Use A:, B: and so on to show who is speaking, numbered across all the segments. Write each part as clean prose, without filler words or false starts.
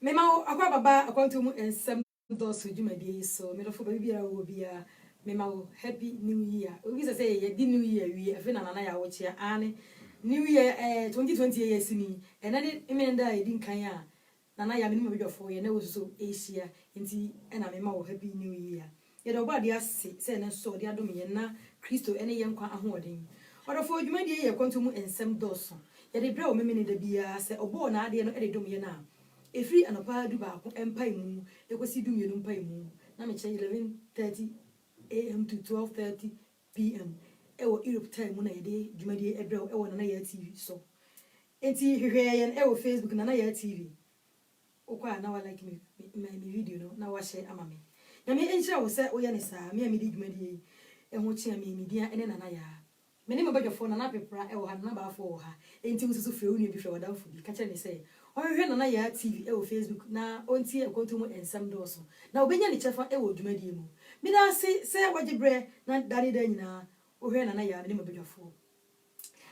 A: Mema akwa baba akwantu mu ensem doso dwumadi so me dofo baby bia wo bia mema happy new year obi say ye di new year wi afi na ya wo chia ane new year 2020 years ni ena ni emenda e di nkan a nana ya me ni mabidofo ye na wo so asia nti ena mema wo happy new year ye do ba dia se na so dia do me na Kristo ene ye nkwa ahoden odofo dwumadi ye kwantu mu ensem doso ye de bra wo me ni da bia se obo na ade no e de do me na efri anopa du ba ko empai mu ekosi du mienu empai mu na me che 11:30 am to 12:30 pm ewo Europe time na yede dwumadi ebrew ewo na ya TV so enti hwehwe yen ewo Facebook na ya TV okwa na wa like me video no na wa share ama me na me enchira wo se oya ne sa me amidi dwumadi eho chia me media ene na ya me ne mabadwofo na pepra ewo ha na ba afo ha enti mususu frɛ unu bi frɛ wadamfo bi ka kire ne se ohwe na ya TV ewo Facebook na onti ekonto mu ensam doso na obenya ne chefa ewo dwumadi mu mi da se wagibre na dani da nyina ohwe na ya ne mabadwofo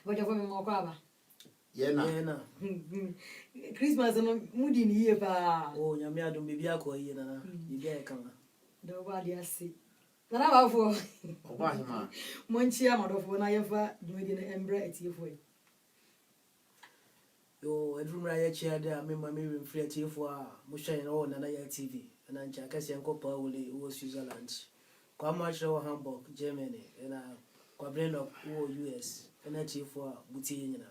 A: badwofo me mo kwa aba
B: yena
A: Christmas no mudi ni ye ba
B: oh nyame adom bibia ko ye na bibia e kan
A: do ba dia se na ba fo
C: oba hima
A: monchi amadofo na yefa dwumadi na embra etiefo
B: yo edrumra ya chiada me ma me mfri atiefo a mo hwan na na ya TV na ncha kase enkopa wole wo Switzerland kwa machro Hamburg Germany na kwa Breno wo US na atiefo a buti nyina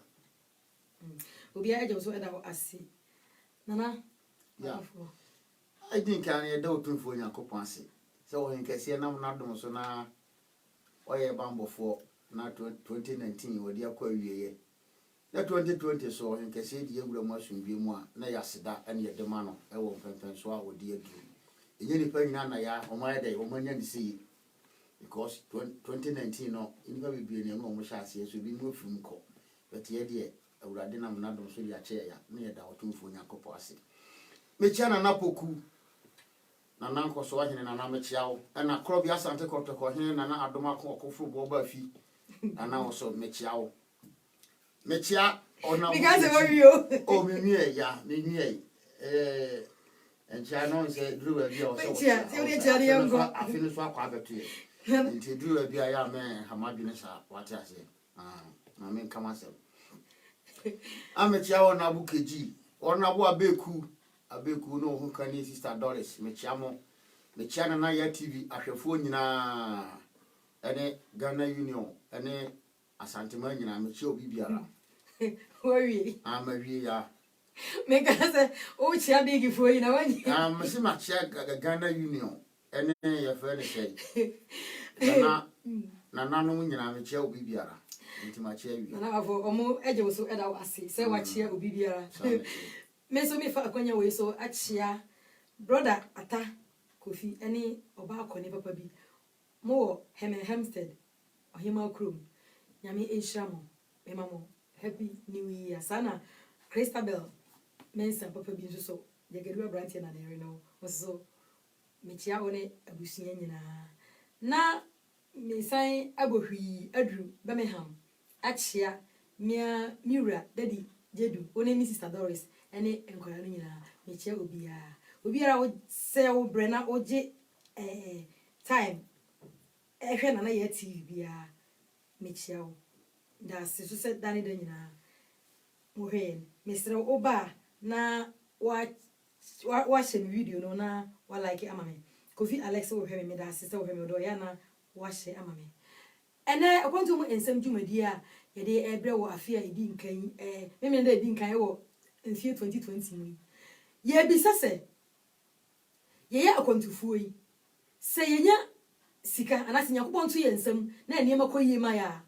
A: obi aje so eda ase nana
C: ya I think an ye da otumfo Nyankopon ase se wo nkese na na dom so na oye bambofo na 2019 wodi akwa wieye na 2020 so nkese di egura mu asumdwe mu a na yaseda ene ye dema no ewo mpempen so a wodi adu enye ni pa nyina na ya omaye dey omanya ni sei because 2019 no iniba bibie ne no mo sha ase so bi mu ofum ko but ye de awurade na mo na dom so ya che ya na ye da otumfo Nyankopon ase mechia na napoku na nanko so ahene na na mechia wo na krobia asante kotoko hene na na adoma ko okofo bo ba fi na na wo so mechia wo mechia ona
A: because of you
C: o me nie ya me nie encha no se druwa bia o so
A: mechia se odi chari yango
C: afini so akwa betu ye nti druwa bia ya me hamadwene sa wate ase na me kama se amechia wo na bukeji ona bo abeku no hu kan sister Doris mechia na ya TV ahwefo nyina ene Ghana Union ene asantema nyina mechia obi biara
A: worry
C: amawie ya
A: me ka se o chia big fo yi na wani
C: mesi machia Ghana Union ene ya fa ne sei na nanu nyina mechia obi biara nti machia wi
A: na afo omo eje so eda ase se wa chia obi biara me so me fa akwanya we so achia brother ata Kofi ene oba akoni papa bi mo Hempstead ohima krom nyame enshiramo me mamo happy new year sana Christabel mensa papa bi so yegedu abrantie na nere no so mechia one abusunya nyina na me san abohwi adru Birmingham achia Mira daddy Jedu one ni sister Doris ene enkwara no nyina mechia obiara wo se wo brena oje time ehwe na ya TV bia mechia wo da se so se dani da nyina mo hwe mesre oba na wa share video no na wa like amame Kofi Alex wo hwe me da se wo hwe me do ya na wa share amame ene akonto mu ensem dwumadi a ye de ebre wo afia edi nkan me da edi nkan wo enfie 2020 mu ye bisa se ye ya akontufuo yi se yenya sika anase Nyankopon to ye ensem na eniema koyie ma ya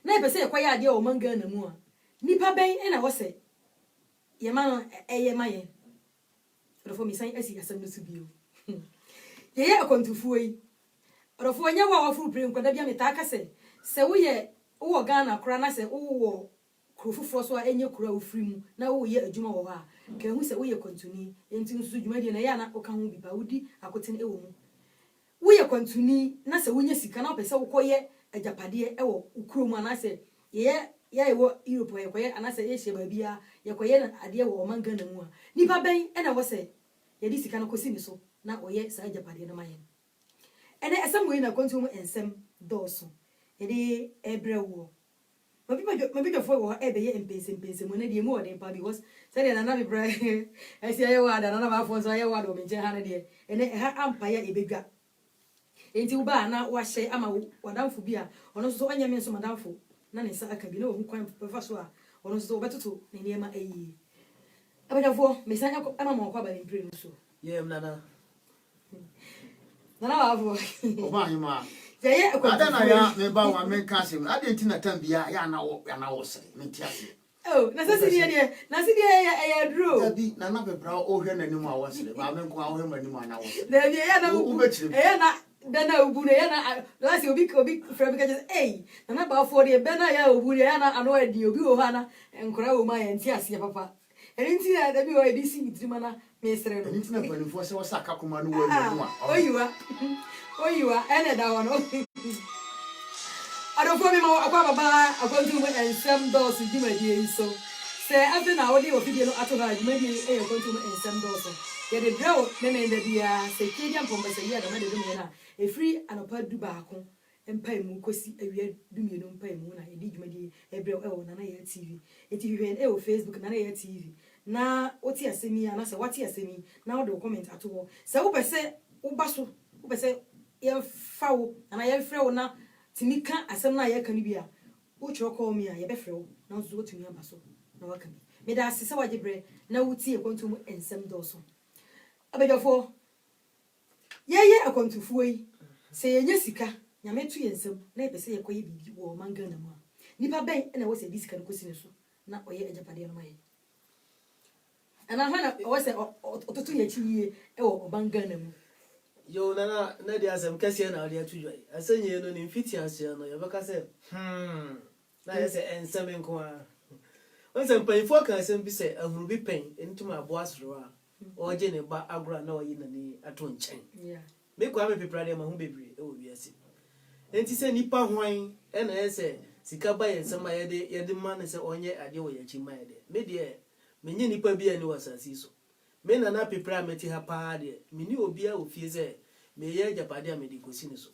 A: na ebe se yekwaya ade o manga na mu a nipa ben e na wo se ye ma no eye ma ye rofo mi san asi asem no su bio ye ye akontufuo yi orofo nya wa wafuru pre nkwada bia metaka se wo ye wo Ghana kura na se wo kurofufo so enye kura ofiri mu na wo ye adwuma wo ha ka hu se wo ye kontuni enti nsu dwuma die na ya na oka ho biba wodi akoten ewo mu wo ye kontuni na se wo nya sika na opese wo koye ajapade ewo ukuro mu na se ye wo Europe ye koye ana se ye hye ba bia ye koye na ade wo man Ghana mu a nipa ben na wo se ye di sika na kosi ni so na oye sa ajapade na maye ene esem we na kontum ensem doso ye di ebrewo mabiba fo wo ebe ye empense mo na die mu ode pa because say na na be bra esi aye wa da na ba fo so aye wa do me nche ha na de ene ha ampa ya ebedwa enti wo ba na wa hye ama wadamfo bi a ono so anya me so madamfo na ne sa aka bi na ohu kwan pefa so a ono so betoto ne niema ayi abadafo me sa ama mo kwa ba le mpire no so
B: ye nana
A: wa fo
C: o ba hima
A: ye
C: ada na ya me ba wa me ka se ade nti na tambia ya na wo se me ti ase
A: oh na se die na se die ya dro
C: dabi na bebra o hwe nanim a wo se ba me nko a wo hwe nanim a na wo se
A: dabi ya na
C: wo betire
A: na bena obu ne ya na last obi from ka just na ba for the bena ya obu ne ya na ano edi obi wo ha na enkora wo ma ya nti ase papa enti na dabi wo edi si mitrima na mesre no
C: enti na panifo se wo saka koma no wo nanim a
A: oyiwa ene da wono adofo mi ma akwa baba akontu mu ensem dos djumadi so se afi na wodi ofidie no ato ha djumadi akontu mu ensem dos ye de draw me nda bia se kedia mpomba se ya da ma de me na efri anopa du baako empai mu kosi awia dumienu empai mu na edi djumadi ebrew ewo na ya TV eti hwen ewo Facebook na ya TV na oti asemi ana se wati asemi na wo de comment ato wo se wo pese wo baso wo pese ye fawo ana ye frɛ wo na timika asem na ye kan bia wo chro call me a ye be frɛ wo na zo tumi amba so na waka mi me da asese waje bre na wuti e kontum ensem doso abedofo ye akontufuo yi se ye nya sika nyame tu ye ensem na ye pese ye koye bibi wo manga na mu a nipa ben na wo se disika no kosi ne so na oye ajapade no maye ana hana wo se ototo ye chiye e wo manga na mu
B: yo nana na dia asem kase na ode atudwai asenye no ni mfiti ase no ye beka se na ye se ensem nko a onse mpanifo kan asem bi se ahuru bi pen entuma abo asoro a oje ne ba agora na oyi na ni ato nchen me kwa me pepra de ma hu bebre e wo wiase enti se nipa hwan e na ye se sika ba ye nsem a ye de ma ne se onye ade wo ye chi ma ye de me de menye nipa bi ani wasasi so me nana pepra meti ha pa de mini obia ofie ze me ye japade a me di kosi ne so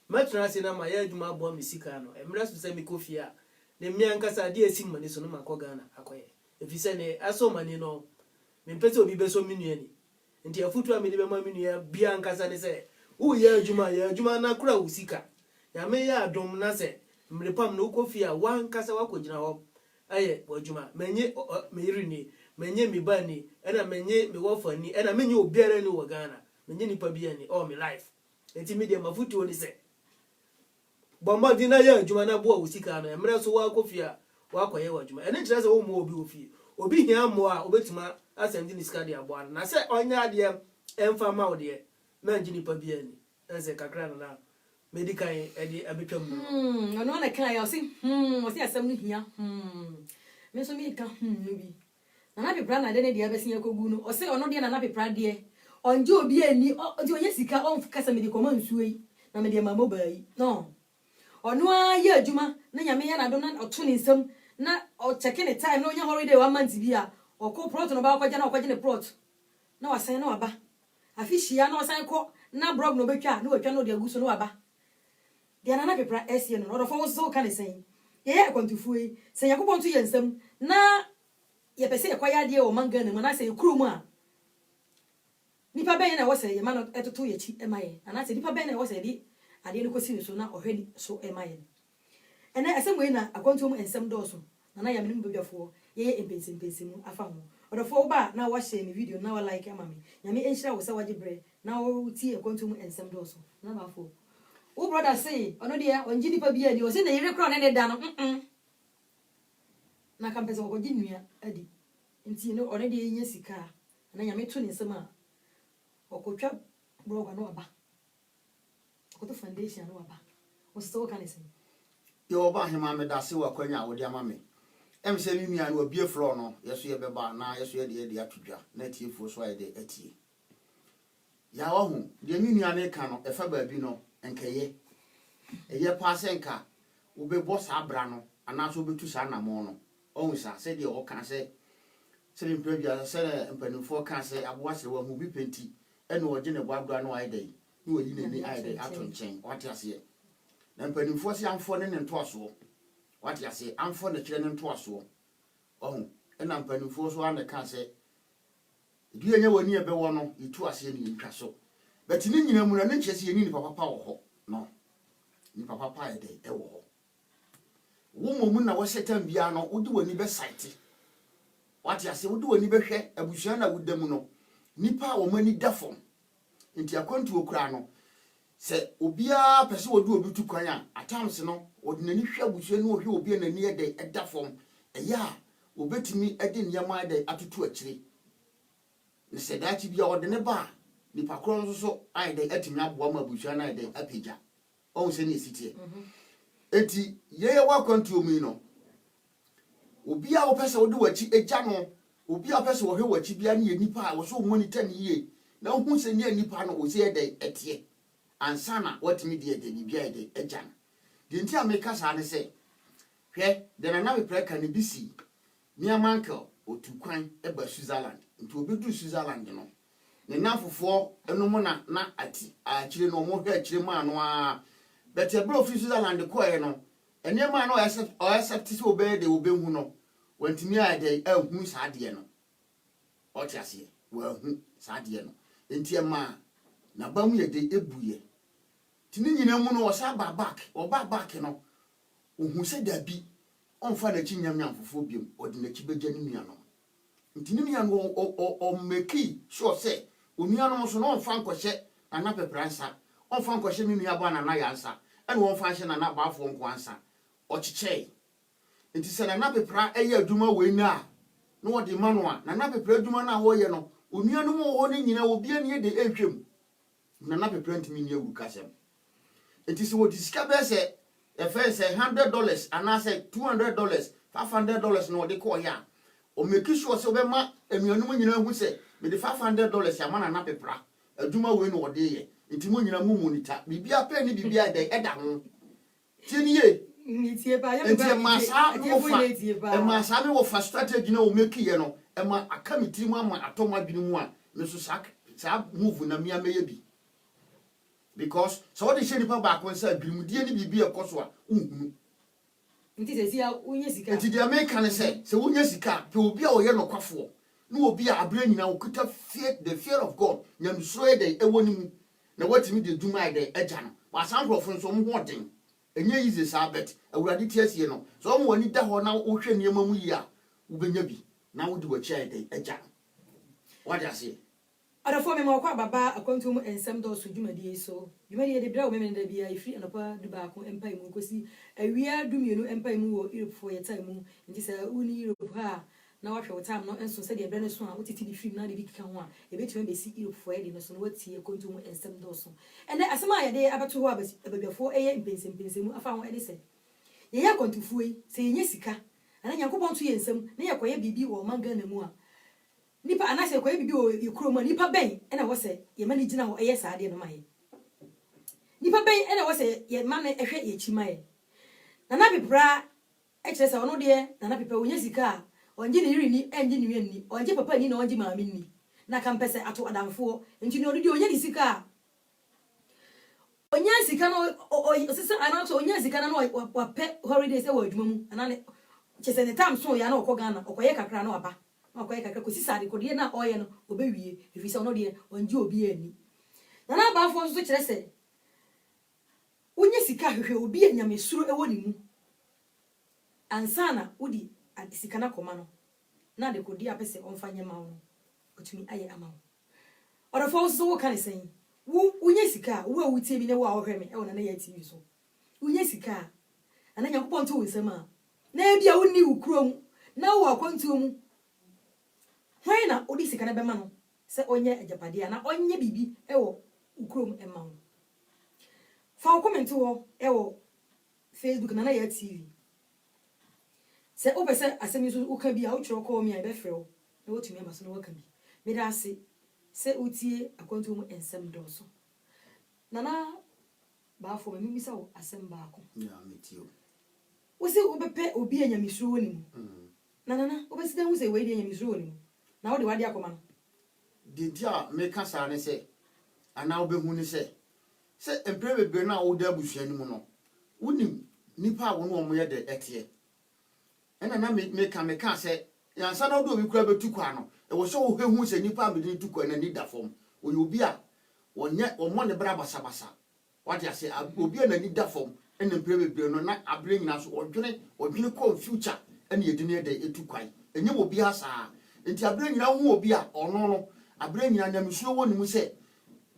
B: matra se na ma ye adwuma abo me sika no emra so se me kofia ne me ankasa de esi mani so no makoga na akoye efise ne aso mani no me pese obi beso minu ani nti afutu a me de be ma minu ya bia ankasa ne se wo ye adwuma na kura wo sika ya me ya adom na se mrepam no kofia wa ankasa wa kogina ho aye adwuma menye me yiri ni menye mi bani ena menye mi wofani ena menye obiara ni wo Ghana menye nipa bia ni all my life enti media mafutu oni se bomba dina ya adwuma na bo awusika no emre so wa kofia wa koye wa adwuma ene kire se wo mo obi ofie obi hia mo a obetuma asem ni sika de abo na se onya de emfa ma wo de na ngi nipa bia ni ense kakra na medical edi abetwam no
A: ono na kan ya osi asem no hia me so mi ka no bi na pepra na de ne dia besia kogu no o se ono de na pepra de onje obi ani o onye sika on kasa me de koma nsuo yi na me de ma mobile yi no ono a ye adwuma na nyame ya na do na oto ne nsam na o check ne time na onye holiday 1 month bi a o ko plot no ba kwaje na kwaje ne plot na wasan na waba afishia na wasan ko na blog no betwa na watwa no de aguso na waba de na pepra ese no do fo so kan sen ye akwantufu yi sen yakobon to ye nsam na ye pese ye kwaya de o manga na na se kuru mu a nipa ben na wo se ye ma no etoto ye chi emaye na se nipa ben na wo se di ade no kosi ni so na ohwedi so emaye ena asem we na akwantu mu ensem doso na ya menim bebafo ye empensim mu afa ho odofo ba na wa share ni video na wa like ama me nyame enhira wo se waje bre na wo ti akwantu mu ensem doso na ba fo wo brother say ono de onji nipa bia ni o se na yere kro na ne da no na kampese ko ginua adi nti no already enya sika na nyame to ne nsema okotwa blog na waba koto foundation no aba wo so kan sen
C: yo ba hema me da se wa kwanya wo de ama me em se mi nua no obie floor no yeso ye beba na yeso ye de atodwa na tie fo so aye de atie ya wo hu de mi nua ne ka no e fa ba bi no enkaye eye pasenka wo be bo sa bra no ana so betu sa na mo no ohun sa se de o kan se se mi previa se mpanimfo kan se aboa se wa hu bi penti ene o je ne bo abra no aye de ni wo yi ne ni aye de ato nchen wate ase na mpanimfo se amfo ne nto aso wate ase amfo ne kire ne nto aso ohun ena mpanimfo so ane kan se dua nya wani ebe wo no itu ase ni ntwa so but ni nyina mu na ne nche se ye ni papa wo ho no ni papa aye de e wo ho wo momu na wo setan bia no wodi wani be site wati ase wodi wani be hwe abusua na wodamu no nipa wo mani dafom nti akwantu okura no se obia pese wodi obi tu kwan a atams no wodi nani hwe abusua no hwe obi na ni ede edafom eya obetimi ede nyama ede atutu akire ne se dachi bia wodi ne ba nipa kron so so ade atimi aboa ma abusua na ede apija on se ni sitie enti yeye wakwantu omi no obi a opese wode wachi eja no obi a opese wo hwe wachi bia ne nipa a wo so monitor ne yie na hu se ne nipa no o se ede etie ansana watimi de ede bibia ede eja de nti ameka sa ne se hwe de na we preka ne bisi ni amanka otukwan eba Switzerland nti obedu Switzerland no ne nafofo enomo na ati akire no mo hwe akire ma no a but a bro Switzerland ko e no enema no accept so obey de obehu no wantimi ade ahu saade no otiase wa hu saade no enti ema na bamu ye de ebuye tini nyina mu no osa ba back no ohu se dabi onfa na chi nyam fofo biem odi na chi beja ni nua no enti ni nua no o meki sure say onua no so no onfa nkɔhye ana pepransa onfa nkɔhye ni nua ba na yansa ene onfa hye na ba afo nkwansa ochiche enti se na pepra eye adwuma we na no wodi manoa na pepra adwuma na wo ye no onua no mo ho ni nyina obi ani de ehwem na pepra ntimi ni awuru kasem enti se wodi sika be se e fe se $100 ana se $200 $500 no de ko ya o make sure se obema enuanum nyina hu se me de $500 ama na pepra adwuma we no wode ye enti mo nyina mu monitor bibia pe ni bibia de eda ho tieniye
A: nitie ba ya
C: ba masa no fa e masa me wo fa strategy na o make ye no e ma akamiti mu ama atoma bi mu a me so sa move na mia meye bi because so what is nipa ba kon sa birimudie ni bibia ekoso a unhunu
A: nti se sia unya sika
C: nti de America ne se unya sika pe obi a oye no kwafo na obi a abra nyina okuta the fear of God nyam suro ye de ewoni mu na watimi de duma de eja no wasan krofo nso mo hoden enye yize sabet awurade tiesie no so mo wani da ho na wo hwe niam mu yi a wo benya bi na wo de wachi de eja what I say
A: adafo me makwa baba akwantum ensem do so dwumadie so dwumadie de bra wo me da bia ifri anopa du ba ko empai mu kosi awia dumienu empai mu wo Europe fo yeta mu nti se uni Europe ha na wahwe wo time no enso se de bra ne so a wotiti di film na de bi kika ho a ebetuma be si Europe fo ye de no so no watie akwantum ensem do so ene asema ya de abato ho ababiafo eye mpense mu afa ho ede se ye ya kwantufu yi se yenye sika ana nyankopon to ye ensem na ye koye bibi wo manga na mu a nipa anase koye bibi o yekuro nipa ben ena wo se ye mani gina ho eye saade no maye nipa ben ena wo se ye mane ehwe ye chimaye na bibra e kire se ono de na pepa onya sika onje ne rini enje ne wiani onje papa ni na onje maami ni na kampese ato adamfo nti ne odidi onya sika onya sika no osisa anaso onya sika na no wape holiday se wa adwuma mu anane chese ne tam so ya na okogana okoye kakra na aba akoye kakra ko sisa de ko de na oye no obewie efisa ono de onje obi ani na ba afo so kire se onye sika hwehwe obi anyamesuro ewo ni mu ansana udi sika na koma no na de ko di apese onfanye ma wo otumi aye ama wo odofo so wo kan sen wo onye sika wo awutie bi ne wo a wo hweme e wona na ya TV so onye sika ana nyankopon to wo nsema na bia wo ni ukrom na wo akwantu mu hwan na odi sika na bema no se onye ajapade na onye bibi e wo ukrom ema wo fa comment wo Facebook na ya TV se o pese asemi so uka bi a wo chiro call me I be frɛ wo na wotumi aba so na waka bi me da ase se utie akwantu mu ensem doso nana ba fo me misa wo asem ba ko
C: ya metio
A: wo se wo bepe obi anyamisuro ni mu nana wo besi dan wo se we di anyamisuro ni mu na wo de wade akoma no
C: dia me kasa ne se ana obehu ni se emprebebe na wo da abusua ni mu no wonim nipa a wo no mo ye de etie ena na me ka se yansa na do bi kura betu kwa no e wo so wo hehu se nipa be tu kwa na ni da fom o obi a wonye omo ne bra basa basa wade ase obi a na ni da fom ena emprebebe no na abre nyina so odwene ko future ena ye dine de etu kwa enye obi asa enti abre nyina hu obi a ono no abre nyina nyamsuo wo ni mu se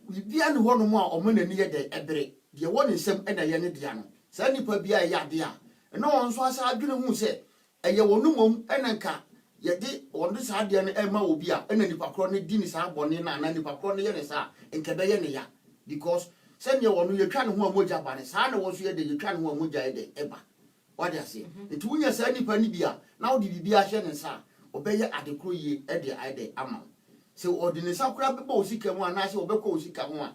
C: bibia ne ho no mu a omo na ni ye de ebere de wo ne nsem ena ye ne dia no sa nipa bia ye ade a ena won so asa adwene hu se eye wonu mom ena nka ye de won sa ade ne ema obi a ena nipa kro ne di ni sa bone na nipa kro ne ye ne sa nke be ye ne ya because se ne wonu ye twa ne ho amoja ba ne sa na wo so ye de ye twa ne ho amoja ye de eba wade ase enti wunya sa nipa ni bia na wo de bibia hye ne sa obeye adekro yi e de aide ama se odine sa kura beba osika mu ana se obekọ osika mu a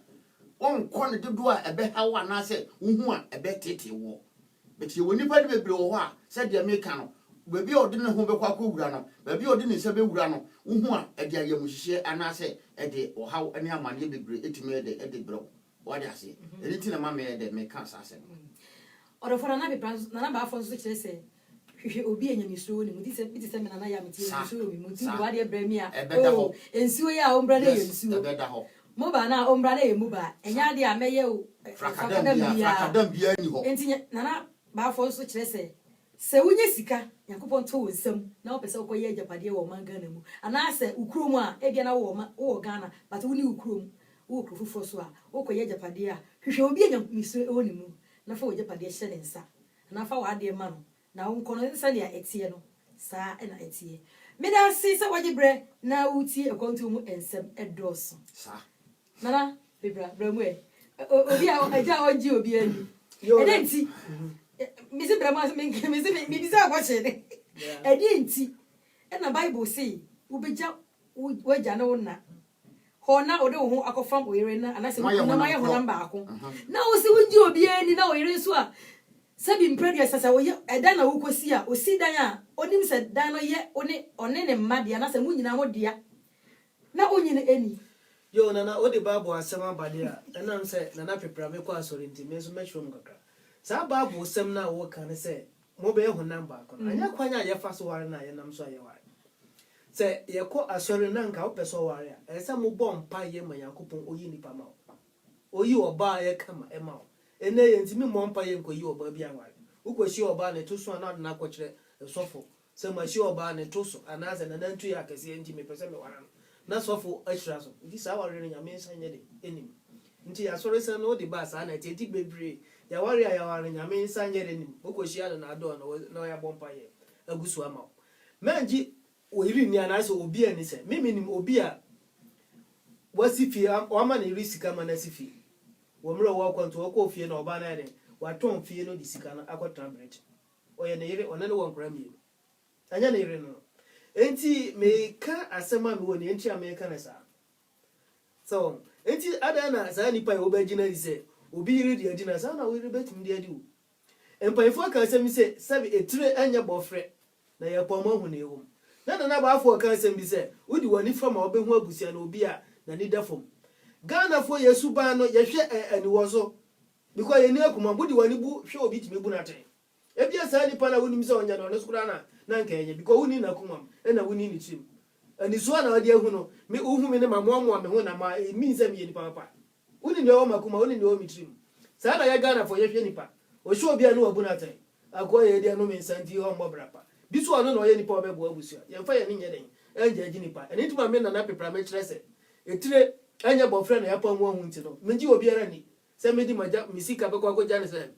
C: won kọ ne dodo a ebe ha wa na se uhu a ebe tete wo beti wo nipa de bebre wo ha se de meka no bebi odine ho bekọ akọwura no bebi odine se bewura no uhu a ede ayamuhihye ana se ede ohaw ene amane bebre etime ede bro wade ase enti na ma me ede meka sa se
A: odofora na be plans na ba afọ so kire se hwehwe obi anyamisuro ni mu ti se me na ya meti anyamisuro mi mu ti wade ebra mi a o ensuo ya o mbra na ye ensuo
C: ebeda ho
A: mo ba na o mbra na ye mu ba enya de a meye o
C: frakadam bia ni ho
A: enti na ba afọ so kire se wunye sika yakopon to wonsam na o pese okoye agapade wo mangana mu ana se ukrom a ebia na wo Ghana but wuni ukrom wo krofofo so a okoye agapade a hwehwe obi anyamisuro oni mu na fa agapade hye ne nsa na fa wade ma no na unkono nsa dia etie no saa na etie me da se waje bre na utie akwantu mu ensem edoso
C: saa
A: nana bebra bramu obi a aja onji obi ani edenti misi brama misi bisa kwache ne edenti na bible say ubeja waja na wona hona ode wo akofam oyere na anase na maye hona mbaako na wo se wonji obi ani na oyere so a sabi mpredia sasa wo eda na wo kosi a osi dan a onim se dan no ye one ne mmade na se munyina ho dia na onyine eni
B: yo nana odi babu asema bade a enam se nana pepra me kwa sori nti me so mehwom kakra sa babu sem na wo kan se mo be ho namba akọ anya kwanya ye fa so ware na ye nam so aye ware se ye ko asori na nka wo peso ware a ese mo bom pa ye manyakopon oyi nipa ma oyi oba ye kama e ma ene ye ntimi mo mpa ye nkoyi oba bi anware ukwoshi oba ne toso na na kwokire sofo se ma shi oba ne toso anaze na nantu ya kase nti me pese me wara na sofo ashira so nti sa ware ne nyame nsanye de enim nti ya sori se no de ba sa na teti bebre ya ware nyame nsanye de enim ukwoshi ada na ado na ya bompa ye agusu ama manji oyiri ni anaze obi ani se mimi nim obi a wasifi o ama ne risika ma na sifi womro wa kwanto ko fie na oba na ne waton fie no disika na akwatra bridge oye ne yire onane won kra mi anya ne yire no enti me ka asema me woni enti ameka na sa so enti ada na sa nipa ye obagina di se obi yire di agina sa na we rebetim di adi o empanfo ka asemi se sabi etire anya bofre na ye pomo hu na ewom na ba afọ ka asemi se udi woni fama obehu abusia na obi a na ni dafom Ghana for yesu ba no ye hwe ani wozo because ye ni akuma budi wani bu hwe obi timi bu na ten ebia sa ni pa na woni mi se onya no skura na nka enye because woni na kuma na woni ni chim ani so na wadi ahu no me uhu me ne mamoa me ho na ma mi nse mi ye ni papa woni ni o makuma woni ni o mi chim sa na ye Ghana for ye hwe ni pa o hwe obi anu obu na ten akoye dia no me nsanti o mo brapa bisu anu na o ye ni pa obebu abusia ye mfa ye ni nye den enje agi ni pa eni tuma me na pepra me kire se etire anya boyfriend ya pa nwa hunti no menji obiara ni se medi maja misika be kwa koja ne se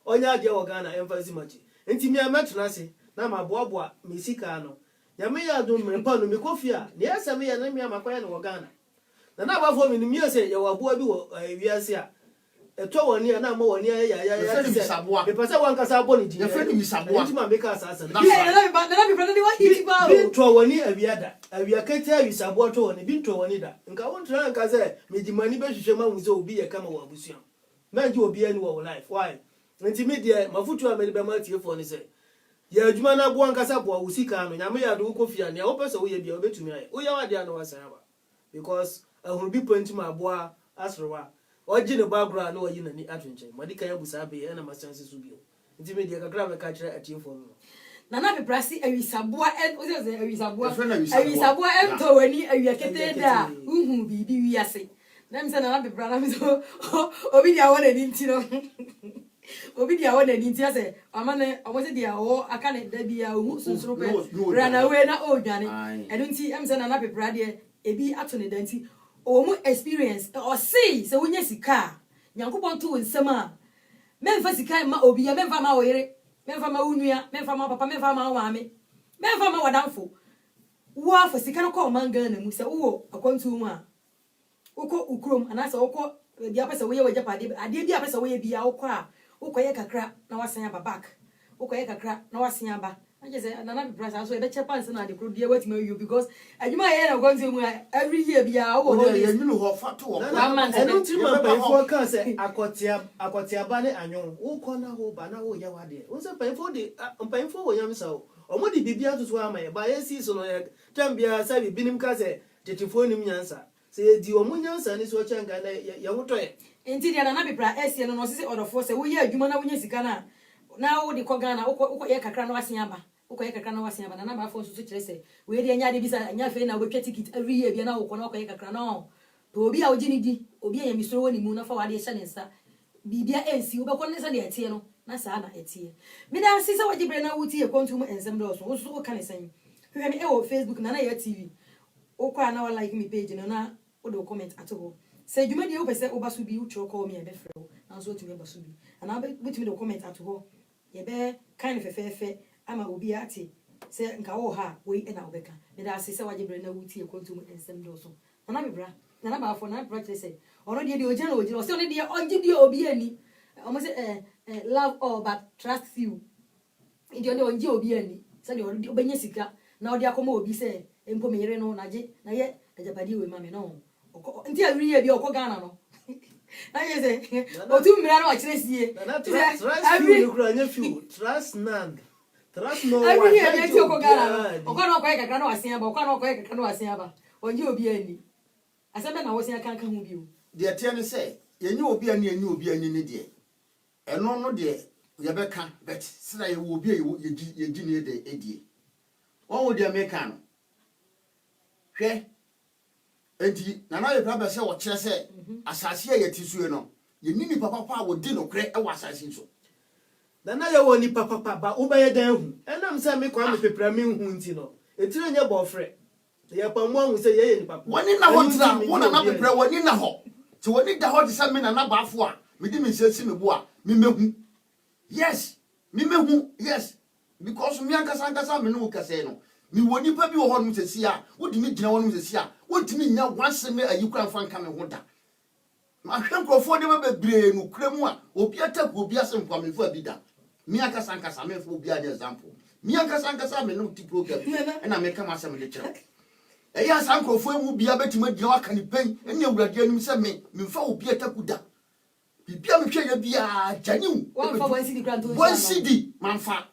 B: onya ade wo Ghana emphasize machi enti mi ametuna se na ma boaboa misika no nyame ya do mrepa no mikofia ne esa me ya na mi amakwaya no wo Ghana na ba fo mi ni mi se ya waboa bi wo wiase a eto woni na ma woni ya
C: Bisaboa.
B: me pese wan kasa boni di
C: Your friend Bisaboa.
B: nti ma make asasa
A: na be brother wa hit ba
B: bi to woni awiada awiakete awisaboa to woni bi to woni da nka won tra nka se mejimani be hwehwe ma wuze obi ye kama wa abusuam manji obi ani wo life why nti me de mafutu ameli be ma tiefo ni se ya adwuma na bo nkasa bo awusika no nyame ya do kofia ne wo pese wo ye bia obetumi aye wo ya wade ano wasan ba because ahuru bi point ma boa asrowa oji ne background no oyi nani atwenche madika ya busa be na masanse so bio nti me de kakra be ka kire atiefo no
A: na be prasi awisaboa en oze awisaboa
C: Awisaboa
A: to wani awiakete da bibi wiase na mi se na be bra na mi so obi dia wona ni ntino obi dia wona ni ntia se amane omo se dia wo aka ne da bia ohu susuru pe rana we na odwane enu nti em se na be bra de ebi ato ne danti o mu experience o see se wonya sika nyankopon to nsem a memfa sika ma obi ya memfa ma oyere memfa ma unua memfa ma papa memfa ma waame memfa ma wadanfo wo afa sika no ko manga na mu se wo akontu mu a uko ukrom anasa uko bia pese wo ye wajapade ade bia pese wo ye bia uko a ukoye kakra na wasan aba back ukoye kakra na wasan aba anje say nana be brasa so e be chepa nse na de kro de wetima you because adwuma ye na gonzi mu every year bia wo
C: ho ye nyinu ho fato wo
B: enu tima paifo kan se akotia ba ne anyon uko na ho ba na ho ya wade unse paifo de paifo wo yamsa o omo de bibia tutu amaye ba ye si so no ye tambia sa bibinim ka se tetifo nim nyansa se di omo nyansa ni so chenga na ya hotoye
A: enti dia na be bra ese no sisi odofo se wo ye adwuma na wonya sika na wo de ko Ghana uko ye kakra na wasen aba uko ye kakra na wasen aba na ba fo so kire se we de nya de bisa nya fe na we twa ticket every year bia na wo ko na uko ye kakra na to obi a ogini di obi a yamisoro woni mu na fa wade hye ne nsa bibia ensi wo be ko ne nsa de etie no na sa na etie me da sisa wajibre na wuti e kontu mu ensem do so wo so ka ne san hwe me e wo Facebook na ya TV uko na wa like me page no na wo do comment ato say dwuma de wo pese wo baso bi wo tro call me e be frɛ wo na so tumi baso bi ana be butumi do comment ato ye be kind fefefe ama obi ate say nka wo ha we e na obeka me da se wajibre na wuti e kontu mu ensem do so na be bra na ba fo na bra say ono de oje na oje o se ono de onje de obi ani o mo say love all but trust few ndi onje obi ani say de obenya sika na odi akoma obi say empo me yere no na je na ye ajapadi we mame no nti awiri ye bi okọ Ghana no na ye say otu mira na wa kire sie
B: trust none trust no
A: one awiri ye bi okọ Ghana okọ na okọ ye kakra na wasen aba okọ na okọ ye kakra na wasen aba onje obi ani asabe na wosen aka hu bi o
C: de tie ne say yenye obi ani enye obi ani ne de eno no de ye be ka bet sira ye obi ye gi ne de edie won wo de America no hwe enti nana ye bra be se wo kire se asase ye tisue no ye nini papa pa wo di no kre e wo asase so
B: nana ye wo ni papa ba wo be ye dan hu enam se me kwa me pepra me hu nti no etire nye bofre ye pa mo hu se ye ni papa
C: woni na ho tira wona na pepra woni na ho ti woni da ho ti se me nana ba afo a me di me sesi me bo a me mehu yes me mehu yes because me ankasa me no kase no mi woni pa bi wo ho no sesi a wo di me gina wo no sesi a wo ti me nya wanse me ayikura fa nka me ho da ma hwe nkrofo de bebre no kremu a obi ataku obi asempwa me fu abida mi ankasa me fu obi anya example mi ankasa me no ti program e na me ka ma asem de kire e ya san nkrofo emu bia betima gina waka ni pen ene awurade anim se me mfa obi ataku da bibia me hwe ya bia janiu
A: one for one city grant
C: one city manfa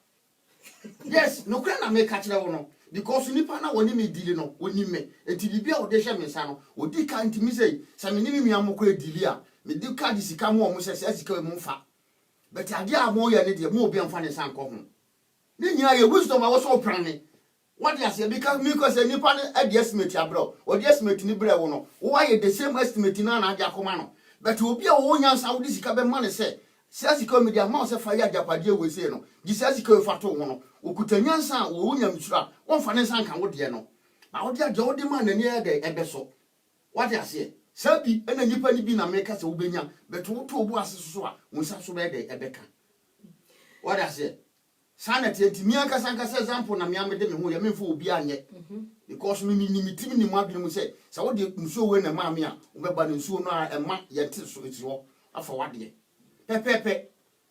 C: yes no kra na me ka kire wo no because nipa na woni me dili no woni me enti bibia wo de hye me nsa no odi ka ntimi sei sa me ni me amoko edili a me di ka di sika mo se sika mu fa but ade a mo ye ne de mo obi amfa ne san ko ho ni nya ye wisdom a wo so prane what you say because nipa na ade estimate abro wo de estimate ni bre wo no wo aye the same estimate na na ade akoma no but obi a wo nya nsa wo di sika be ma ne se sika media ma se fa ya japade we sei no gi sika fa to wo no okuta nsa wo wonya msura wonfa ne nsa kan wo de no na wo de aje wo de ma nani e de ebe so what you say sabi ena nipa ni bi na meka se wo benya but wo to obu ase so a wonsa so be de ebe kan what you say sanity enti ankasa example na me amede me ho ya memfo obi anye because me ni timi ni mu adwene mu se sa wo de nsuo we na ma me a wo be ba nsuo no a ema ye te so eti ho afa wade pepepe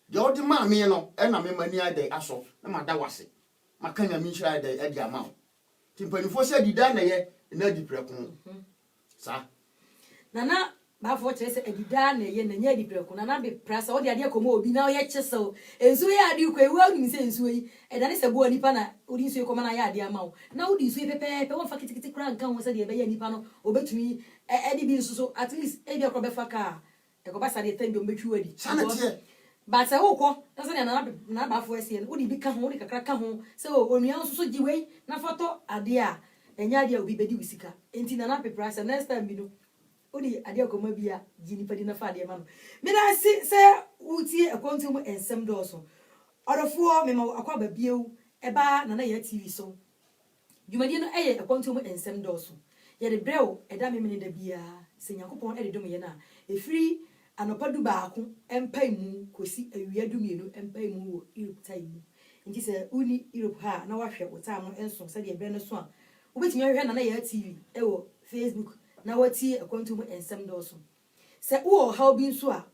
C: de odi ma me no e na me mani ade aso na mada wase maka nya mi hira ade ade ama wo timpanifo se dida na ye na di prekun sa
A: nana ba fo chere se adida na ye na nya di prekun nana be prasa odi ade komo obi na ye chesew ensu ye ade ko ewu adu mi se ensu yi e dane se bo nipa na odi ensu ko ma na ye ade ama wo na odi ensu pepepe won fa kitikiti kra nkan wo se de be ye nipa no obetumi edi bi nso so at least e bi akọ be fa ka e ko ba sa de tembi o betwi wadi
C: sanate
A: but say wokọ na say na ba fo ese odi bi ka ho odi kakra ka ho say onua nso so giwe na foto ade a enya ade a obi bedi wisika enti na pepra say next time bi no odi ade akoma bi a gini padi na fa ade ma no me na say uti akontum ensem do so odofo me ma akwa ba biewu eba na ya TV so dwumadi no eye akontum ensem do so ye de brew eda me me da bia se yakopon ede dom ye na efiri anopadu baako empai mu kosi awia dumienu empai mu wo Europe time mu nti se uni Europe ha na wahwe wotam no enso se de bre no so a wobetimi ahwe na ya TV ewo Facebook na wati akontum ensem do so se wo ha obi nso a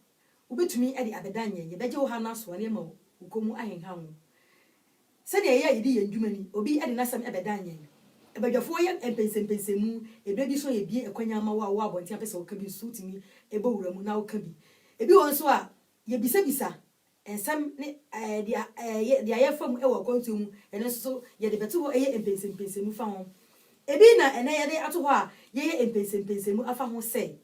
A: wobetimi ede abedanye ye beje wo ha na so ne ma ukomu ahenha wo se de ye yidi yendwumani obi ede nasem ebedanye ebadwafo ye empensempensemu ebebi so ye bi ekwanya ma wo abonti apese wo ka bi so timi ebo wura mu na wo ka bi ebi won so a ye bisa ensem ne dia ayefam e wo kontu mu ene so ye de beto wo eye empensempensemu fa ho ebi na ene ye de ato ho a ye empensempensemu afa ho se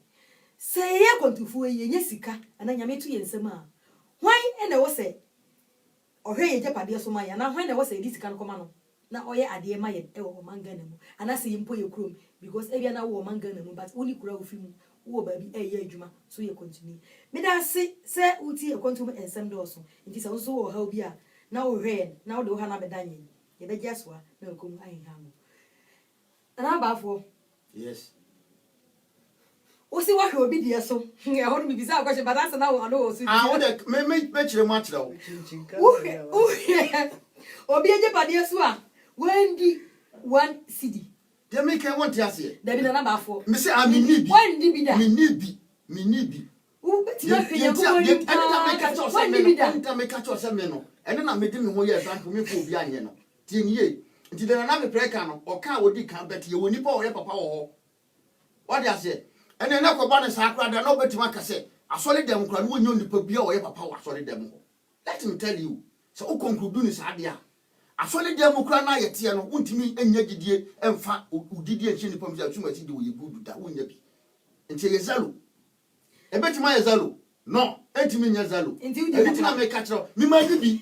A: ye kontufu ye nya sika ana nyame to ye ensem a hwan ene wo se ohwe ye japade so ma ya na hwan ene wo se di sika no koma no na oye ade ma ye e wo manga na mu ana se yimpo ye krom because ebia na wo manga na mu but oni kura ofi mu wo ba bi eye adwuma so ye continue me da se uti e kontum ensem do so nti se so wo ha obi a na wo hwe na wo do ha na bedanye ye be jaswa na nkom ahin ha mu na ba fo
C: yes
A: o si wa hwe obi die so ya ho mi bisa akwache but asa na wo no so
C: wo de me chire mu achire
A: wo obi eje pade so a wendi 1 cedi
C: de me kan won ti ase
A: da bi na ba fo
C: me say amini bi
A: wendi bi da
C: mini bi
A: u beti na pe yanko
C: ene na me catch us me no ene me catch us me no ene na me di me ho ye example me fo obi anye no ti niye nti de na me preka no o ka odi kan bet ye woni pa o ye papa wo ho what dey ase ene na ko ba ne sa akra da na obeti ma kase asole dem kra no wonyo nipa bia o ye papa wo asole dem ho let me tell you so o conclude ni sa de a asole dem kra na ye tie no wontimi anya gidie emfa udidie enche nipa mi atuma ti de wo ye gudu da wonya bi nti ye zalo ebetima ye zalo no entimi nya zalo ebetima me catch me ma bi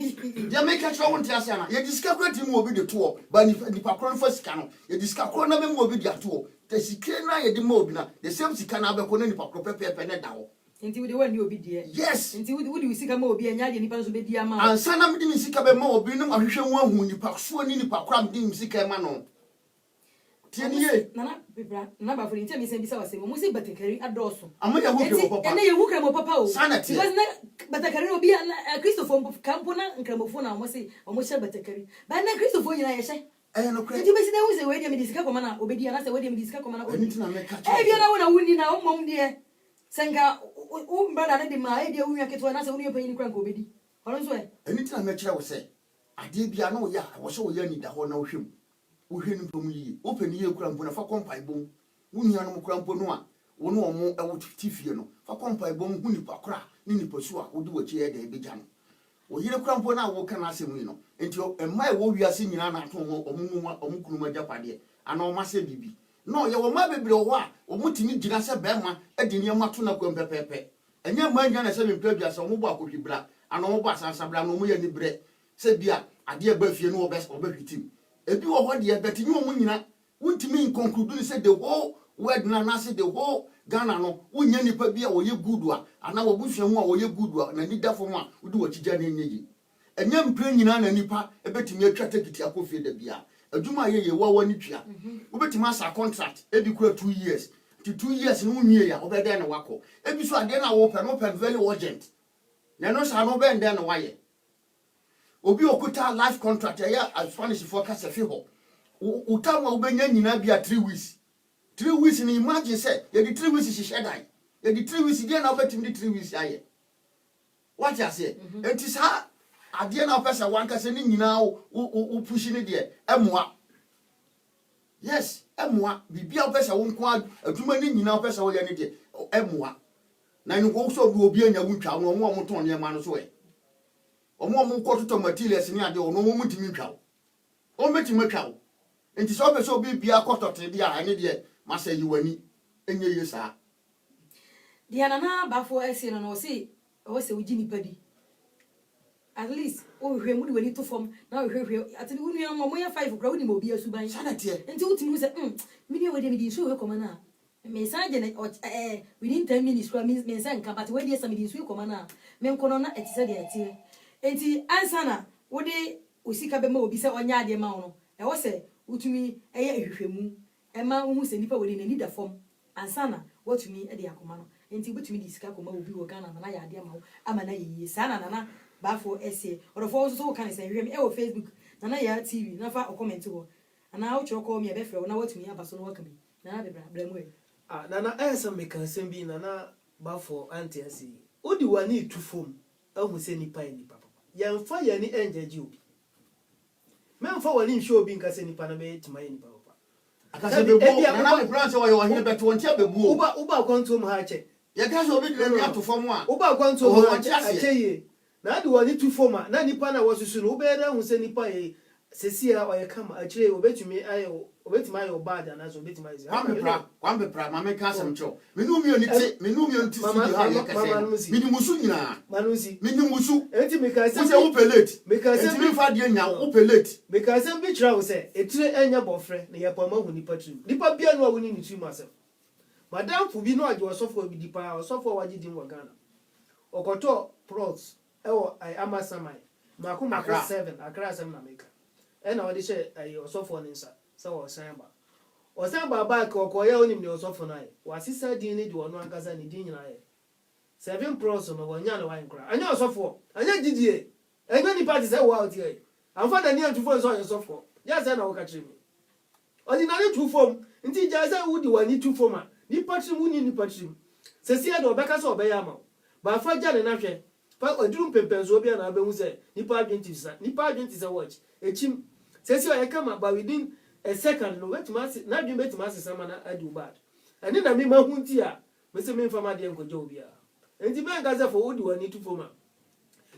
C: dia me catch won ti ase na ye disika kra ti mu obi de to ba nipa kro no fa sika no ye disika kro na me mu obi de ato te sika na ye de ma obi na the same sika na abeko na nipa kro pepepe na da wo
A: nti we de wani obi de
C: yes
A: nti we de sika ma obi anya de nipa so be di ama
C: ansa na me de sika be ma obi no ahwehwe mu ahu nipa so ni nipa kra me de sika ma no tieniye
A: nana bibra na ba fori nti me se bisa wase mo se batakari adoso
C: amanya hu kre mo papa
A: ene ye hu kre mo papa o
C: sanati
A: because na batakari obi na Christopher kampo na nkramofo na mo se o mo she batakari ba na Christopher nyina ye she
C: no kre
A: nti be se na hu se we de me disika koma na obedi na se we de me disika koma na
C: oni tina me catch
A: e bi na wona wuni na o mom de senga o brother na de ma e de wuya keto na se woni epanyi kra nko obedi hono so e
C: eni tina me kire wo se ade bia na wo ya wo se wo ya ni da ho na wo hwem wo hwe ni pom yi open ye kura mpo na fa kompai bom wunia no kura mpo no a wo no omo e wo tifie no fa kompai bom hu nipa kura ni nipa su a wo de wo chie de beja no wo yire kura mpo na wo kana asem yi no enti emma e wo wiase nyina na ato ho omu kunu ma japade ana o ma se bibi no ye wo ma bebre wo a wo mutimi gina se bema e de niam ato na kwem pepepe enya ma nya na se bempra bia se wo bo akohwibra ana wo bo asansa bra no mo ye ni bre se bia ade ba fie no wo be hwitim ebi wo ho de beti nyu mu nyina wontimi conclude ni say the whole word na say the whole Ghana no wonya nipa bia wo ye good a ana wo buhwe hu a wo ye good a na nidafo mu a wodi wo kigya na enyeji enya mpre nyina na nipa ebetimi atwa tekiti akofie da bia adwuma ye wo ni twa wobetimi asa contract ebi kura 2 years ti 2 years no nwie ya obede na wako ebi so ade na wo pe no very urgent na no sa no be ende na waye obi okuta life contract ya Spanish for kasa fi ho utamwa ubenya nyina bia 3 weeks 3 weeks ni imagine say ye di 3 weeks she shedai ye di 3 weeks dia na obetimi di 3 weeks aye What you say? It is her. At the end of person, one can say, now, who pushing it there. Emwa. Yes, Emwa. Be a person won't quite a too many now person or anything. Emwa. Now you also will be in your winter, no more on your man's way. Or more quarter to materials in your no moment to me cow. Or met him a cow. And it's also be a quarter to the I need yet. Must say you any in your years are.
A: The Anana Bafo Essien and Ossi, or say with Jimmy Paddy. At least, oh, we need to form now. At the Union, Moya 5 crowding will be a subai.
C: Sanity.
A: And 2 things that, many of them did so common. May Sergeant or within 10 minutes from Miss Mensanka, but where there's some in Sue Comana, Men Corona et Sadia. And the Ansana, what they we see Cabemo be so on Yadia Mauno. I was say, to me, a humu, a man who send people within a leader form. Ansana, what to me, a dear command. And to me, this Cacoma will be working on an idea. Amana, Sana, Nana. Bafo essay or of also can say him Facebook Nana ya TV nafa or comment to and now you call me a befer now what me about so welcome Nana blame
B: Nana answer me can send be Nana Bafo anti see Odi one need to form who say ni pie ni papa yan fire ni angel you man for one show being Cassini Paname to my papa
C: I can say Nana branch or you are here but 20
B: Uba quantum hatchet.
C: You can't be to form one.
B: Uba quantum hatchet. Na ade wani tu forma na nipa na wosusu no obeda hu se nipa ye sesia o ye kama akire obetumi ayo obada na so obetumi ayo
C: kwambe pra mama ka asem cho menu mi oni ti si ha ye kase menu musu nyina
B: manusi
C: menu musu
B: enti me ka se
C: wo pelate enti me fa de nya wo pelate
B: me ka se bi kira wo se etire enya bofre na ye pama hu nipa trim nipa bia no awoni ni trim asem madam fu bi no age osofo bi dipa osofo waji din wa Ghana okoto pros ewo I amasamai makuma 7 akra 7 na meka e na odi she ayi osofo ninsa se wo sanba ba ka okoye onim ni osofo na wasisa din ni di wono ankasa ni din nyina ye 7 pros no wonya no wan kra anya osofo anya gidie enya ni party se wo out here amfa na ni antufo so osofo ya se na wo ka chimi odi na ni tufom nti ja se wo di wani tufom a ni patrim wuni ni patrim se sia do beka so obeya ma ba fa ja ne na hwe fa odrum pempenzo bia na abehu se nipa adwenti sa watch echim sesi o yekama ba within a second no wetima na dwun betima asesama na adu bad ani na me mahunti a me se me mfama de enkojo obia enti be ngaze fo wodi wani tu foma